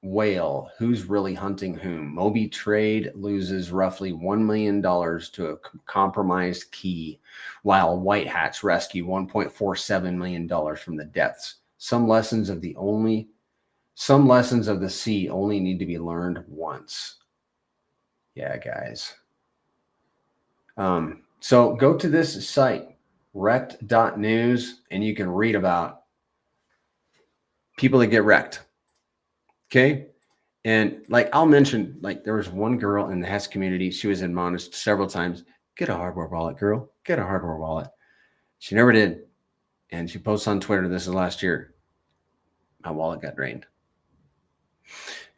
whale, who's really hunting whom? Moby Trade loses roughly $1 million to a compromised key, while white hats rescue $1.47 million from the depths. Some lessons of the sea only need to be learned once. Yeah, guys. So go to this site, wrecked.news, and you can read about people that get wrecked. Okay. And I'll mention, there was one girl in the Hess community. She was admonished several times, get a hardware wallet, girl, get a hardware wallet. She never did. And she posts on Twitter, this is last year, my wallet got drained.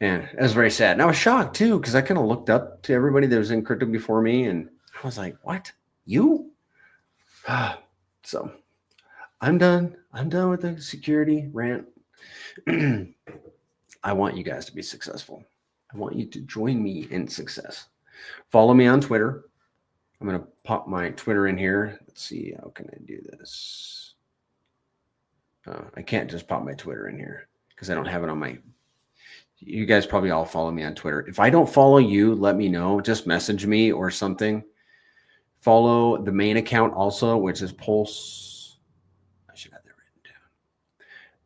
And it was very sad. And I was shocked too, because I kind of looked up to everybody that was in crypto before me. And I was like, what? You? So I'm done. I'm done with the security rant. I want you guys to be successful. I want you to join me in success. Follow me on Twitter. I'm going to pop my Twitter in here. Let's see. How can I do this? I can't just pop my Twitter in here because I don't have it on my. You guys probably all follow me on Twitter. If I don't follow you, let me know. Just message me or something. Follow the main account also, which is Pulse. I should have that written down.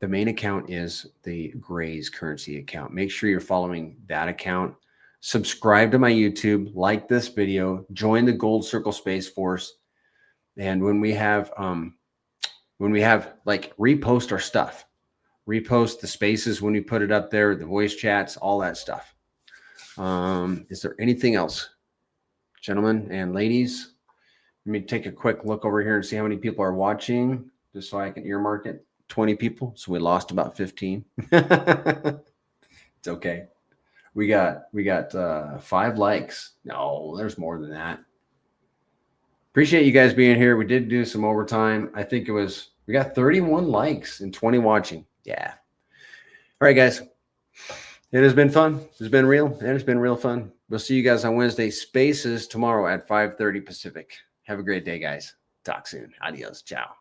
The main account is the Graze currency account. Make sure you're following that account. Subscribe to my YouTube, like this video, join the Gold Circle Space Force. And when we have repost our stuff, repost the spaces when we put it up there, the voice chats, all that stuff. Is there anything else, gentlemen and ladies? Let me take a quick look over here and see how many people are watching, just so I can earmark it. 20 people. So we lost about 15. It's okay. We got 5 likes. No, there's more than that. Appreciate you guys being here. We did do some overtime. I think we got 31 likes and 20 watching. Yeah. All right, guys. It has been fun. It's been real. And it's been real fun. We'll see you guys on Wednesday. Spaces tomorrow at 5:30 Pacific. Have a great day, guys. Talk soon. Adios. Ciao.